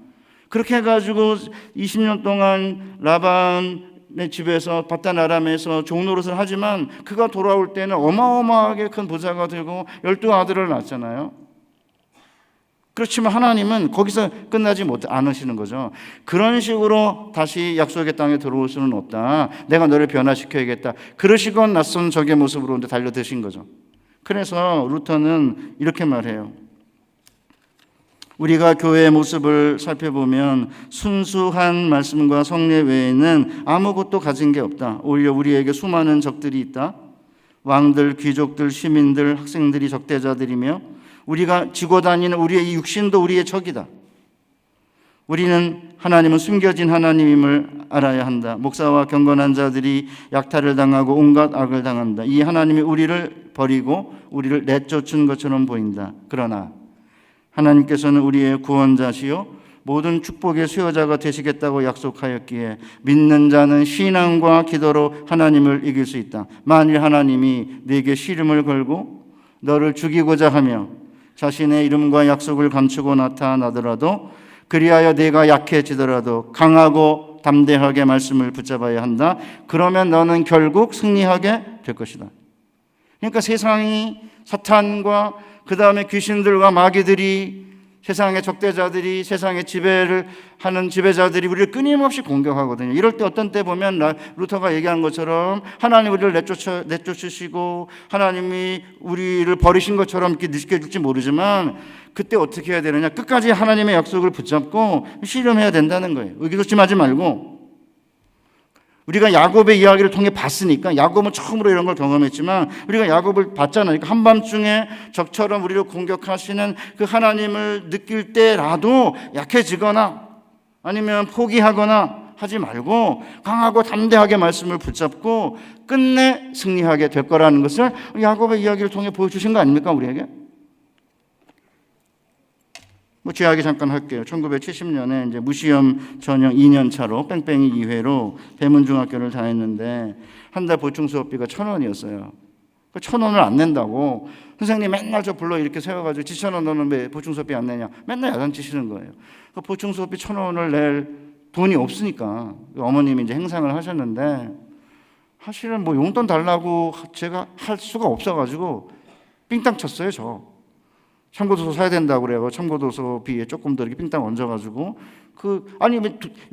그렇게 해가지고 20년 동안 라반의 집에서 밧단 아람에서 종노릇을 하지만 그가 돌아올 때는 어마어마하게 큰 부자가 되고 12 아들을 낳았잖아요. 그렇지만 하나님은 거기서 끝나지 않으시는 거죠. 그런 식으로 다시 약속의 땅에 들어올 수는 없다. 내가 너를 변화시켜야겠다. 그러시고 낯선 적의 모습으로 달려드신 거죠. 그래서 루터는 이렇게 말해요. 우리가 교회의 모습을 살펴보면 순수한 말씀과 성례 외에는 아무것도 가진 게 없다. 오히려 우리에게 수많은 적들이 있다. 왕들, 귀족들, 시민들, 학생들이 적대자들이며 우리가 지고 다니는 우리의 이 육신도 우리의 적이다. 우리는 하나님은 숨겨진 하나님임을 알아야 한다. 목사와 경건한 자들이 약탈을 당하고 온갖 악을 당한다. 이 하나님이 우리를 버리고 우리를 내쫓은 것처럼 보인다. 그러나 하나님께서는 우리의 구원자시요 모든 축복의 수요자가 되시겠다고 약속하였기에 믿는 자는 신앙과 기도로 하나님을 이길 수 있다. 만일 하나님이 네게 시름을 걸고 너를 죽이고자 하며 자신의 이름과 약속을 감추고 나타나더라도 그리하여 네가 약해지더라도 강하고 담대하게 말씀을 붙잡아야 한다. 그러면 너는 결국 승리하게 될 것이다. 그러니까 세상이 사탄과 그 다음에 귀신들과 마귀들이 세상의 적대자들이 세상의 지배를 하는 지배자들이 우리를 끊임없이 공격하거든요. 이럴 때 어떤 때 보면 루터가 얘기한 것처럼 하나님 우리를 내쫓으시고 하나님이 우리를 버리신 것처럼 이렇게 느껴질지 모르지만 그때 어떻게 해야 되느냐? 끝까지 하나님의 약속을 붙잡고 씨름해야 된다는 거예요. 의기소침하지 말고. 우리가 야곱의 이야기를 통해 봤으니까 야곱은 처음으로 이런 걸 경험했지만 우리가 야곱을 봤잖아요. 그러니까 한밤중에 적처럼 우리를 공격하시는 그 하나님을 느낄 때라도 약해지거나 아니면 포기하거나 하지 말고 강하고 담대하게 말씀을 붙잡고 끝내 승리하게 될 거라는 것을 야곱의 이야기를 통해 보여주신 거 아닙니까 우리에게? 제 이야기 잠깐 할게요. 1970년에 이제 무시험 전형 2년 차로 뺑뺑이 2회로 대문중학교를 다녔는데 한 달 보충 수업비가 1,000원이었어요. 1,000원을 안 낸다고 선생님 맨날 저 불러 이렇게 세워가지고 지천원 너는 왜 보충 수업비 안 내냐? 맨날 야단치시는 거예요. 그 보충 수업비 1,000원을 낼 돈이 없으니까 어머님이 이제 행상을 하셨는데 사실은 뭐 용돈 달라고 제가 할 수가 없어가지고 삥땅 쳤어요 저. 참고도서 사야 된다고 그래요. 참고도서비에 조금 더 이렇게 삥땅 얹어가지고 아니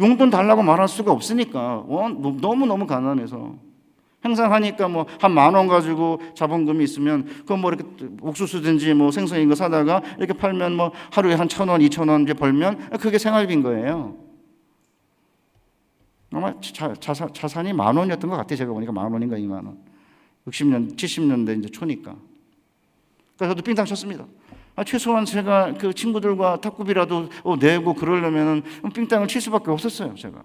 용돈 달라고 말할 수가 없으니까 너무 가난해서 행사하니까 뭐 한 10,000원 가지고 자본금이 있으면 그건 뭐 이렇게 옥수수든지 뭐 생선인 거 사다가 이렇게 팔면 뭐 하루에 한 1,000원, 2,000원 이제 벌면 그게 생활비인 거예요. 아마 자산이 10,000원이었던 것 같아요. 제가 보니까 10,000원인가 20,000원. 60년, 70년대 이제 초니까. 그래서 저도 삥땅 쳤습니다. 최소한 제가 그 친구들과 탁구비라도 내고 그러려면 삥땅을 칠 수밖에 없었어요, 제가.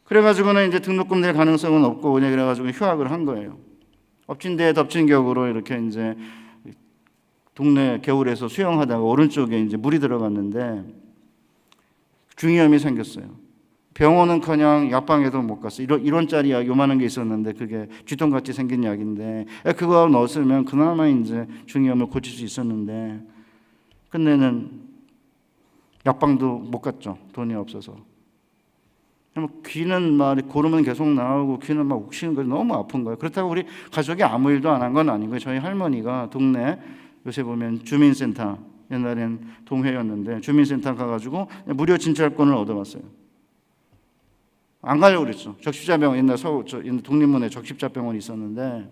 그래가지고는 이제 등록금 낼 가능성은 없고 그래가지고 휴학을 한 거예요. 엎친 데 덮친 격으로 이렇게 이제 동네 겨울에서 수영하다가 오른쪽에 이제 물이 들어갔는데 중이염이 생겼어요. 병원은커녕 약방에도 못 갔어요. 1원짜리 약 요만한 게 있었는데 그게 쥐똥같이 생긴 약인데 그거 넣었으면 그나마 이제 중이염을 고칠 수 있었는데 끝내는 약방도 못 갔죠. 돈이 없어서. 귀는 막 고름은 계속 나오고 귀는 막 욱시는 거예요. 너무 아픈 거예요. 그렇다고 우리 가족이 아무 일도 안 한 건 아니고요. 저희 할머니가 동네 요새 보면 주민센터 옛날엔 동회였는데 주민센터 가가지고 무료 진찰권을 얻어왔어요. 안 가려고 그랬죠. 적십자병원 옛날 독립문에 적십자병원이 있었는데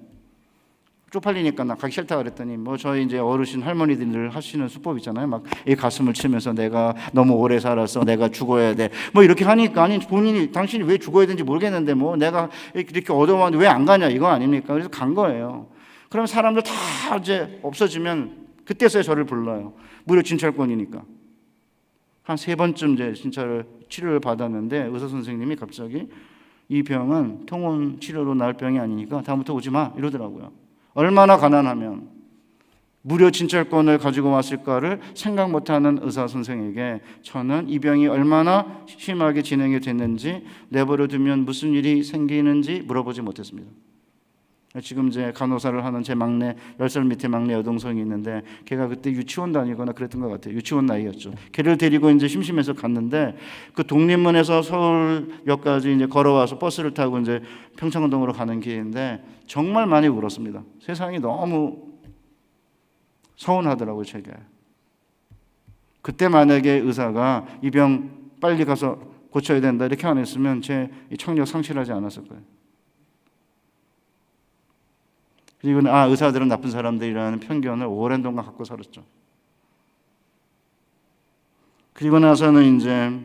쪽팔리니까 나 가기 싫다 그랬더니 뭐 저희 이제 어르신 할머니들 하시는 수법 있잖아요. 막 이 가슴을 치면서 내가 너무 오래 살았어. 내가 죽어야 돼. 뭐 이렇게 하니까 아니 본인이 당신이 왜 죽어야 되는지 모르겠는데 뭐 내가 이렇게 얻어왔는데 왜 안 가냐 이거 아닙니까? 그래서 간 거예요. 그럼 사람들 다 이제 없어지면 그때서야 저를 불러요. 무료 진찰권이니까. 한 3번쯤 이제 진찰을 치료를 받았는데 의사 선생님이 갑자기 이 병은 통원 치료로 나을 병이 아니니까 다음부터 오지 마 이러더라고요. 얼마나 가난하면 무료 진찰권을 가지고 왔을까를 생각 못하는 의사 선생에게 저는 이 병이 얼마나 심하게 진행이 됐는지 내버려 두면 무슨 일이 생기는지 물어보지 못했습니다. 지금 이제 간호사를 하는 제 막내 10살 밑에 막내 여동생이 있는데 걔가 그때 유치원 다니거나 그랬던 것 같아요. 유치원 나이였죠. 걔를 데리고 이제 심심해서 갔는데 그 독립문에서 서울역까지 이제 걸어와서 버스를 타고 이제 평창동으로 가는 길인데 정말 많이 울었습니다. 세상이 너무 서운하더라고요, 제게. 그때 만약에 의사가 이 병 빨리 가서 고쳐야 된다 이렇게 안 했으면 제 청력 상실하지 않았을 거예요. 그리고 의사들은 나쁜 사람들이라는 편견을 오랜 동안 갖고 살았죠. 그리고 나서는 이제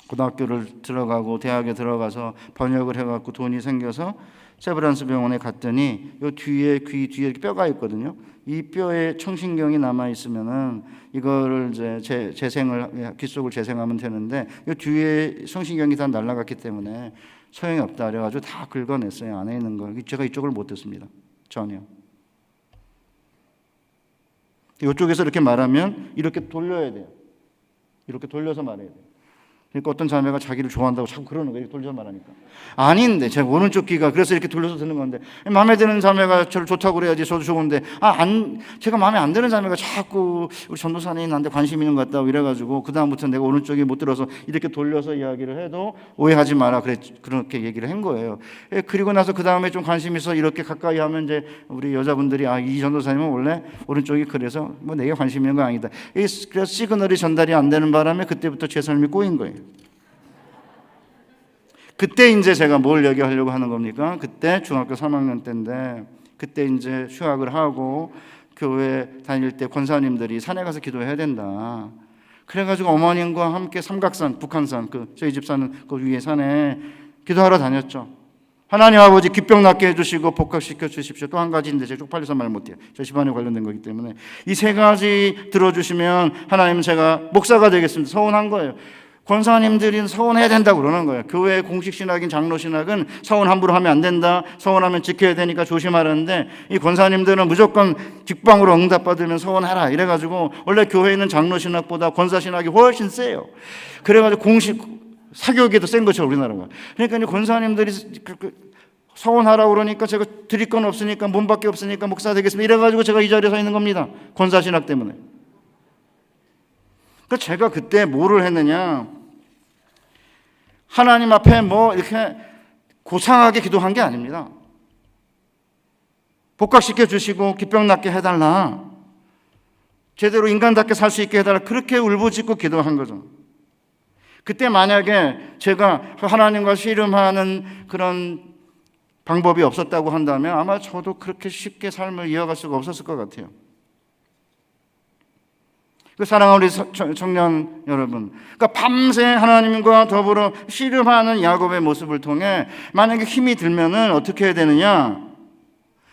고등학교를 들어가고 대학에 들어가서 번역을 해갖고 돈이 생겨서 세브란스 병원에 갔더니 요 뒤에 귀 뒤에 이렇게 뼈가 있거든요. 이 뼈에 청신경이 남아 있으면은 이거를 이제 재생을 귀 속을 재생하면 되는데 요 뒤에 청신경이 다 날아갔기 때문에 소용이 없다 그래가지고 다 긁어냈어요. 안에 있는 걸. 제가 이쪽을 못 듣습니다. 전혀. 이쪽에서 이렇게 말하면 이렇게 돌려야 돼요. 이렇게 돌려서 말해야 돼요. 그러니까 어떤 자매가 자기를 좋아한다고 자꾸 그러는 거예요. 돌려서 말하니까. 아닌데 제가 오른쪽 귀가 그래서 이렇게 돌려서 듣는 건데 마음에 드는 자매가 저를 좋다고 그래야지 저도 좋은데 제가 마음에 안 드는 자매가 자꾸 우리 전도사님 나한테 관심 있는 것 같다고 이래가지고 그 다음부터 내가 오른쪽이 못 들어서 이렇게 돌려서 이야기를 해도 오해하지 마라 그렇게 얘기를 한 거예요. 그리고 나서 그 다음에 좀 관심 있어 이렇게 가까이 하면 이제 우리 여자분들이 이 전도사님은 원래 오른쪽이 그래서 뭐 내게 관심 있는 거 아니다. 그래서 시그널이 전달이 안 되는 바람에 그때부터 제 삶이 꼬인 거예요. 그때 이제 제가 뭘 얘기하려고 하는 겁니까? 그때 중학교 3학년 때인데 그때 이제 휴학을 하고 교회 다닐 때 권사님들이 산에 가서 기도해야 된다. 그래가지고 어머님과 함께 삼각산, 북한산 저희 집 사는 그 위에 산에 기도하러 다녔죠. 하나님 아버지 기병 낫게 해주시고 복학시켜 주십시오. 또 한 가지인데 제가 쪽팔려서 말 못해요. 저 집안에 관련된 거기 때문에 이 세 가지 들어주시면 하나님 제가 목사가 되겠습니다. 서운한 거예요. 권사님들이 서원해야 된다고 그러는 거예요. 교회 공식 신학인 장로 신학은 서원 함부로 하면 안 된다. 서원하면 지켜야 되니까 조심하라는데 이 권사님들은 무조건 직방으로 응답받으면 서원하라 이래가지고 원래 교회에 있는 장로 신학보다 권사 신학이 훨씬 세요. 그래가지고 공식 사교육에도 센 거죠 우리나라가. 그러니까 이 권사님들이 서원하라고 그러니까 제가 드릴 건 없으니까 몸밖에 없으니까 목사 되겠습니다. 이래가지고 제가 이 자리에 서 있는 겁니다. 권사 신학 때문에. 제가 그때 뭐를 했느냐, 하나님 앞에 뭐 이렇게 고상하게 기도한 게 아닙니다. 복학시켜 주시고 기병 낫게 해달라, 제대로 인간답게 살 수 있게 해달라, 그렇게 울부짖고 기도한 거죠. 그때 만약에 제가 하나님과 씨름하는 그런 방법이 없었다고 한다면 아마 저도 그렇게 쉽게 삶을 이어갈 수가 없었을 것 같아요. 사랑하는 우리 청년 여러분, 그러니까 밤새 하나님과 더불어 씨름하는 야곱의 모습을 통해 만약에 힘이 들면은 어떻게 해야 되느냐?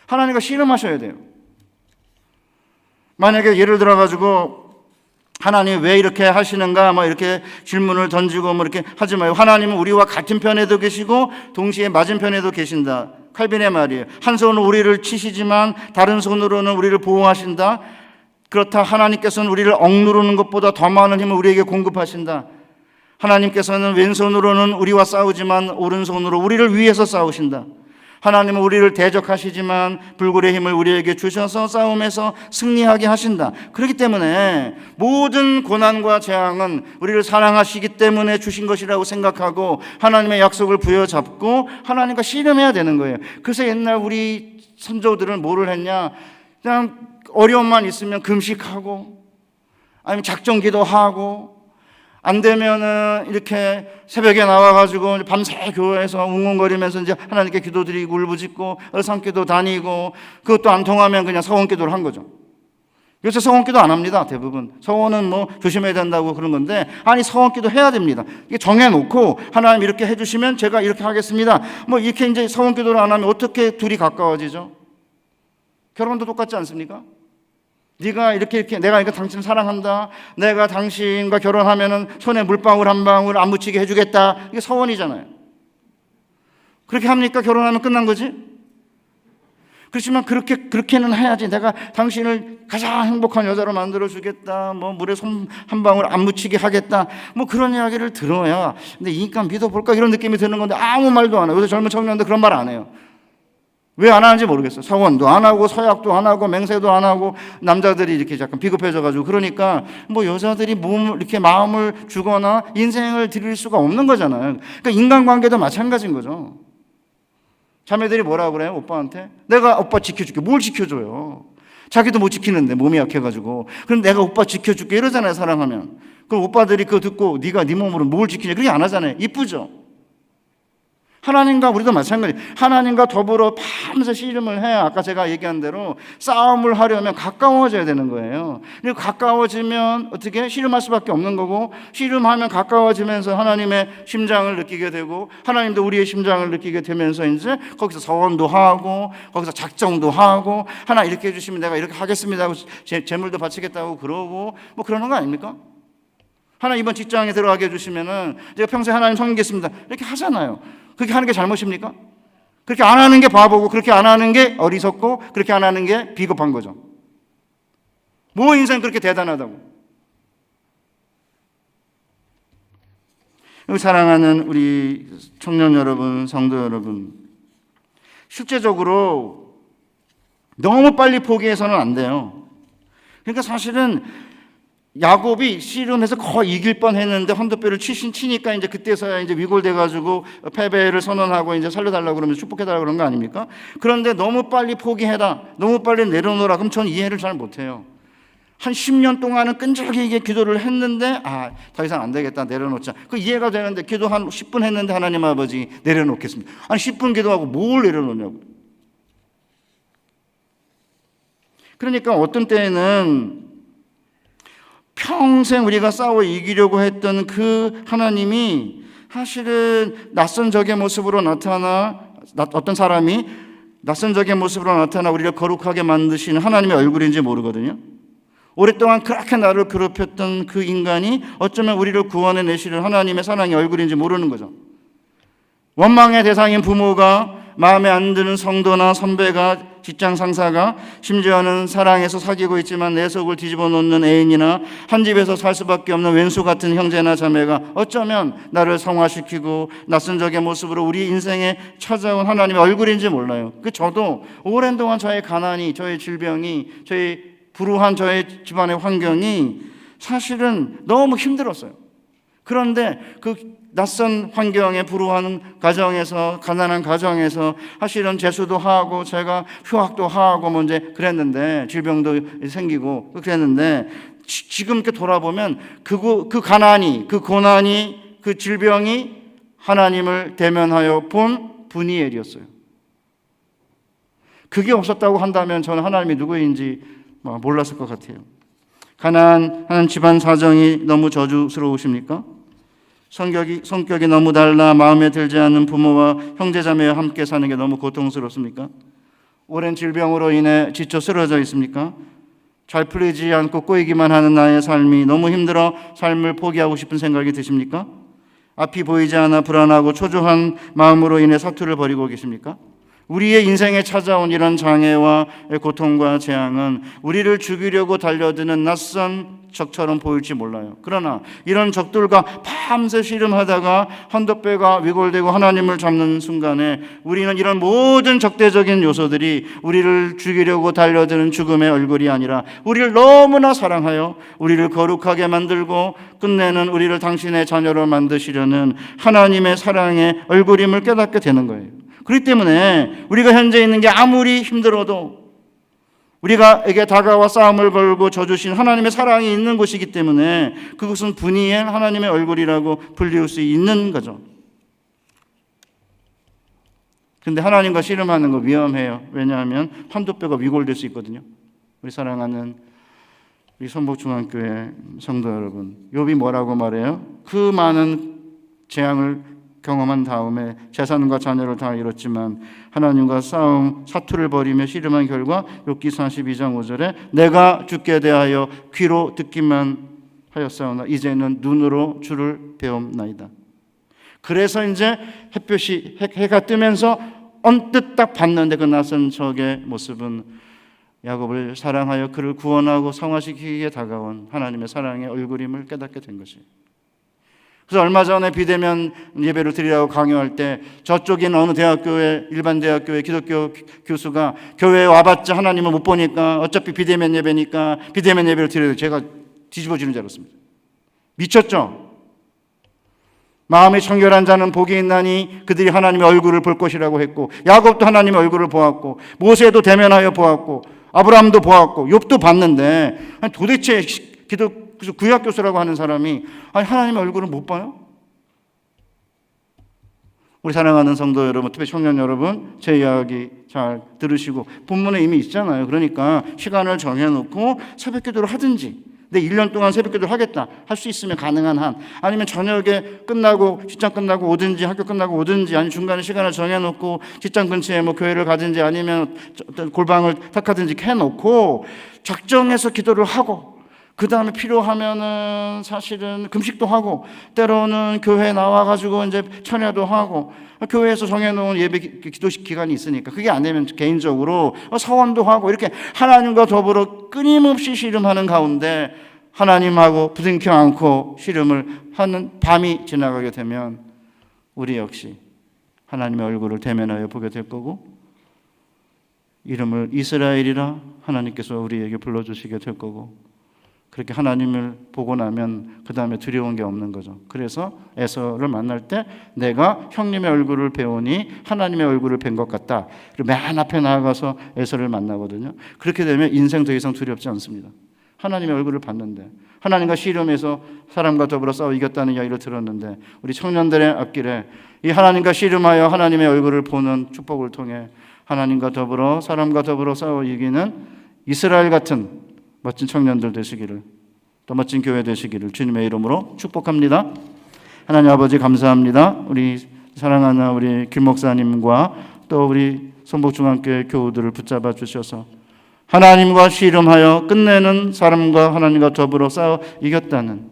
하나님과 씨름하셔야 돼요. 만약에 예를 들어 가지고 하나님 왜 이렇게 하시는가 뭐 이렇게 질문을 던지고 뭐 이렇게 하지 말고 하나님은 우리와 같은 편에도 계시고 동시에 맞은편에도 계신다. 칼빈의 말이에요. 한 손으로 우리를 치시지만 다른 손으로는 우리를 보호하신다. 그렇다 하나님께서는 우리를 억누르는 것보다 더 많은 힘을 우리에게 공급하신다. 하나님께서는 왼손으로는 우리와 싸우지만 오른손으로 우리를 위해서 싸우신다. 하나님은 우리를 대적하시지만 불굴의 힘을 우리에게 주셔서 싸움에서 승리하게 하신다. 그렇기 때문에 모든 고난과 재앙은 우리를 사랑하시기 때문에 주신 것이라고 생각하고 하나님의 약속을 부여잡고 하나님과 씨름해야 되는 거예요. 그래서 옛날 우리 선조들은 뭐를 했냐, 그냥 어려움만 있으면 금식하고 아니면 작정기도하고 안 되면은 이렇게 새벽에 나와가지고 밤새 교회에서 웅웅거리면서 이제 하나님께 기도드리고 울부짖고 ör산기도 다니고 그것도 안 통하면 그냥 서원기도를 한 거죠. 요새 서원기도 안 합니다. 대부분 서원은 뭐 조심해야 된다고 그런 건데 아니 서원기도 해야 됩니다. 이게 정해놓고 하나님 이렇게 해주시면 제가 이렇게 하겠습니다. 뭐 이렇게 이제 서원기도를 안 하면 어떻게 둘이 가까워지죠? 결혼도 똑같지 않습니까? 네가 이렇게 내가 이거 당신 사랑한다. 내가 당신과 결혼하면은 손에 물방울 한 방울 안 묻히게 해주겠다. 이게 서원이잖아요. 그렇게 합니까? 결혼하면 끝난 거지? 그렇지만 그렇게는 해야지. 내가 당신을 가장 행복한 여자로 만들어 주겠다. 뭐 물에 손 한 방울 안 묻히게 하겠다. 뭐 그런 이야기를 들어야 근데 이 인간 믿어볼까 이런 느낌이 드는 건데 아무 말도 안 해요. 요새 젊은 청년들 그런 말 안 해요. 왜 안 하는지 모르겠어요. 서원도 안 하고 서약도 안 하고 맹세도 안 하고 남자들이 이렇게 약간 비겁해져가지고 그러니까 뭐 여자들이 이렇게 마음을 주거나 인생을 드릴 수가 없는 거잖아요. 그러니까 인간관계도 마찬가지인 거죠. 자매들이 뭐라고 그래요? 오빠한테 내가 오빠 지켜줄게. 뭘 지켜줘요? 자기도 못 지키는데 몸이 약해가지고. 그럼 내가 오빠 지켜줄게 이러잖아요, 사랑하면. 그럼 오빠들이 그거 듣고 네가 네 몸으로 뭘 지키냐 그렇게 안 하잖아요. 이쁘죠? 하나님과 우리도 마찬가지. 하나님과 더불어 밤새 씨름을 해야 아까 제가 얘기한 대로 싸움을 하려면 가까워져야 되는 거예요. 그리고 가까워지면 어떻게 씨름할 수밖에 없는 거고, 씨름하면 가까워지면서 하나님의 심장을 느끼게 되고, 하나님도 우리의 심장을 느끼게 되면서 이제 거기서 서원도 하고 거기서 작정도 하고, 하나 이렇게 해주시면 내가 이렇게 하겠습니다 하고 재물도 바치겠다고 그러고 뭐 그러는 거 아닙니까? 하나 이번 직장에 들어가게 해주시면은 제가 평생 하나님 섬기겠습니다 이렇게 하잖아요. 그렇게 하는 게 잘못입니까? 그렇게 안 하는 게 바보고, 그렇게 안 하는 게 어리석고, 그렇게 안 하는 게 비겁한 거죠. 뭐 인생 그렇게 대단하다고. 사랑하는 우리 청년 여러분, 성도 여러분, 실제적으로 너무 빨리 포기해서는 안 돼요. 그러니까 사실은 야곱이 씨름해서 거의 이길 뻔했는데 헌도뼈를 치니까 이제 그때서야 이제 위골돼가지고 패배를 선언하고 이제 살려달라고 그러면 축복해달라고 그런 거 아닙니까? 그런데 너무 빨리 포기해라, 너무 빨리 내려놓으라, 그럼 전 이해를 잘 못해요. 한 10년 동안은 끈질기게 기도를 했는데 더 이상 안 되겠다, 내려놓자. 그 이해가 되는데 기도 한 10분 했는데 하나님 아버지 내려놓겠습니다. 아니 10분 기도하고 뭘 내려놓냐고. 그러니까 어떤 때에는 평생 우리가 싸워 이기려고 했던 그 하나님이 사실은 낯선 적의 모습으로 어떤 사람이 낯선 적의 모습으로 나타나 우리를 거룩하게 만드시는 하나님의 얼굴인지 모르거든요. 오랫동안 그렇게 나를 괴롭혔던 그 인간이 어쩌면 우리를 구원해 내시는 하나님의 사랑의 얼굴인지 모르는 거죠. 원망의 대상인 부모가, 마음에 안 드는 성도나 선배가, 직장 상사가, 심지어는 사랑해서 사귀고 있지만 내 속을 뒤집어 놓는 애인이나 한 집에서 살 수밖에 없는 왼수 같은 형제나 자매가 어쩌면 나를 성화시키고 낯선 적의 모습으로 우리 인생에 찾아온 하나님의 얼굴인지 몰라요. 저도 오랜 동안 저의 가난이, 저의 질병이, 저의 불우한 저의 집안의 환경이 사실은 너무 힘들었어요. 그런데 그 낯선 환경에, 불우한 가정에서, 가난한 가정에서 사실은 재수도 하고 제가 휴학도 하고 뭐 이제 그랬는데, 질병도 생기고 그랬는데, 지금 이렇게 돌아보면 그 가난이, 그 고난이, 그 질병이 하나님을 대면하여 본 분이엘이었어요. 그게 없었다고 한다면 저는 하나님이 누구인지 몰랐을 것 같아요. 가난한 집안 사정이 너무 저주스러우십니까? 성격이 너무 달라 마음에 들지 않는 부모와 형제자매와 함께 사는 게 너무 고통스럽습니까? 오랜 질병으로 인해 지쳐 쓰러져 있습니까? 잘 풀리지 않고 꼬이기만 하는 나의 삶이 너무 힘들어 삶을 포기하고 싶은 생각이 드십니까? 앞이 보이지 않아 불안하고 초조한 마음으로 인해 사투를 벌이고 계십니까? 우리의 인생에 찾아온 이런 장애와 고통과 재앙은 우리를 죽이려고 달려드는 낯선 적처럼 보일지 몰라요. 그러나 이런 적들과 밤새 씨름하다가 헌도뼈가 위골되고 하나님을 잡는 순간에 우리는 이런 모든 적대적인 요소들이 우리를 죽이려고 달려드는 죽음의 얼굴이 아니라 우리를 너무나 사랑하여 우리를 거룩하게 만들고 끝내는 우리를 당신의 자녀로 만드시려는 하나님의 사랑의 얼굴임을 깨닫게 되는 거예요. 그렇기 때문에 우리가 현재 있는 게 아무리 힘들어도 우리가에게 다가와 싸움을 걸고 져주신 하나님의 사랑이 있는 곳이기 때문에 그것은 분이엘 하나님의 얼굴이라고 불리울 수 있는 거죠. 그런데 하나님과 씨름하는 거 위험해요. 왜냐하면 환도뼈가 위골될 수 있거든요. 우리 사랑하는 우리 선복중앙교회 성도 여러분, 욥이 뭐라고 말해요? 그 많은 재앙을 경험한 다음에 재산과 자녀를 다 잃었지만 하나님과 사투를 벌이며 씨름한 결과 욥기 42장 5절에 내가 주께 대하여 귀로 듣기만 하였사오나 이제는 눈으로 주를 배움나이다. 그래서 이제 해가 뜨면서 언뜻 딱 봤는데 그 낯선 적의 모습은 야곱을 사랑하여 그를 구원하고 성화시키기에 다가온 하나님의 사랑의 얼굴임을 깨닫게 된 것이에요. 그래서 얼마 전에 비대면 예배를 드리라고 강요할 때 저쪽에는 어느 대학교에, 일반 대학교의 기독교 교수가 교회에 와봤자 하나님을 못 보니까 어차피 비대면 예배니까 비대면 예배를 드려도 제가 뒤집어지는 줄 알았습니다. 미쳤죠? 마음이 청결한 자는 복이 있나니 그들이 하나님의 얼굴을 볼 것이라고 했고, 야곱도 하나님의 얼굴을 보았고, 모세도 대면하여 보았고, 아브라함도 보았고 욥도 봤는데 아니 도대체 기독교 구약 교수라고 하는 사람이 아니 하나님의 얼굴을 못 봐요? 우리 사랑하는 성도 여러분, 특히 청년 여러분, 제 이야기 잘 들으시고 본문에 이미 있잖아요. 그러니까 시간을 정해놓고 새벽 기도를 하든지 내 1년 동안 새벽 기도를 하겠다 할 수 있으면 가능한 한, 아니면 저녁에 끝나고 직장 끝나고 오든지 학교 끝나고 오든지, 아니면 중간에 시간을 정해놓고 직장 근처에 뭐 교회를 가든지 아니면 골방을 택하든지 해놓고 작정해서 기도를 하고, 그 다음에 필요하면은 사실은 금식도 하고, 때로는 교회에 나와가지고 이제 찬야도 하고, 교회에서 정해놓은 예배 기도식 기간이 있으니까 그게 안 되면 개인적으로 서원도 하고, 이렇게 하나님과 더불어 끊임없이 씨름하는 가운데 하나님하고 부둥켜 안고 씨름을 하는 밤이 지나가게 되면 우리 역시 하나님의 얼굴을 대면하여 보게 될 거고, 이름을 이스라엘이라 하나님께서 우리에게 불러주시게 될 거고, 그렇게 하나님을 보고 나면 그 다음에 두려운 게 없는 거죠. 그래서 에서를 만날 때 내가 형님의 얼굴을 배우니 하나님의 얼굴을 뵌 것 같다. 그리고 맨 앞에 나아가서 에서를 만나거든요. 그렇게 되면 인생 더 이상 두렵지 않습니다. 하나님의 얼굴을 봤는데, 하나님과 씨름해서 사람과 더불어 싸워 이겼다는 이야기를 들었는데, 우리 청년들의 앞길에 이 하나님과 씨름하여 하나님의 얼굴을 보는 축복을 통해 하나님과 더불어 사람과 더불어 싸워 이기는 이스라엘 같은 멋진 청년들 되시기를, 또 멋진 교회 되시기를 주님의 이름으로 축복합니다. 하나님 아버지 감사합니다. 우리 사랑하는 우리 김 목사님과 또 우리 성복중앙교회 교우들을 붙잡아 주셔서 하나님과 씨름하여 끝내는 사람과 하나님과 더불어 싸워 이겼다는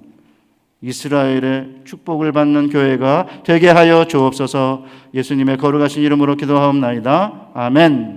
이스라엘의 축복을 받는 교회가 되게 하여 주옵소서. 예수님의 거룩하신 이름으로 기도하옵나이다. 아멘.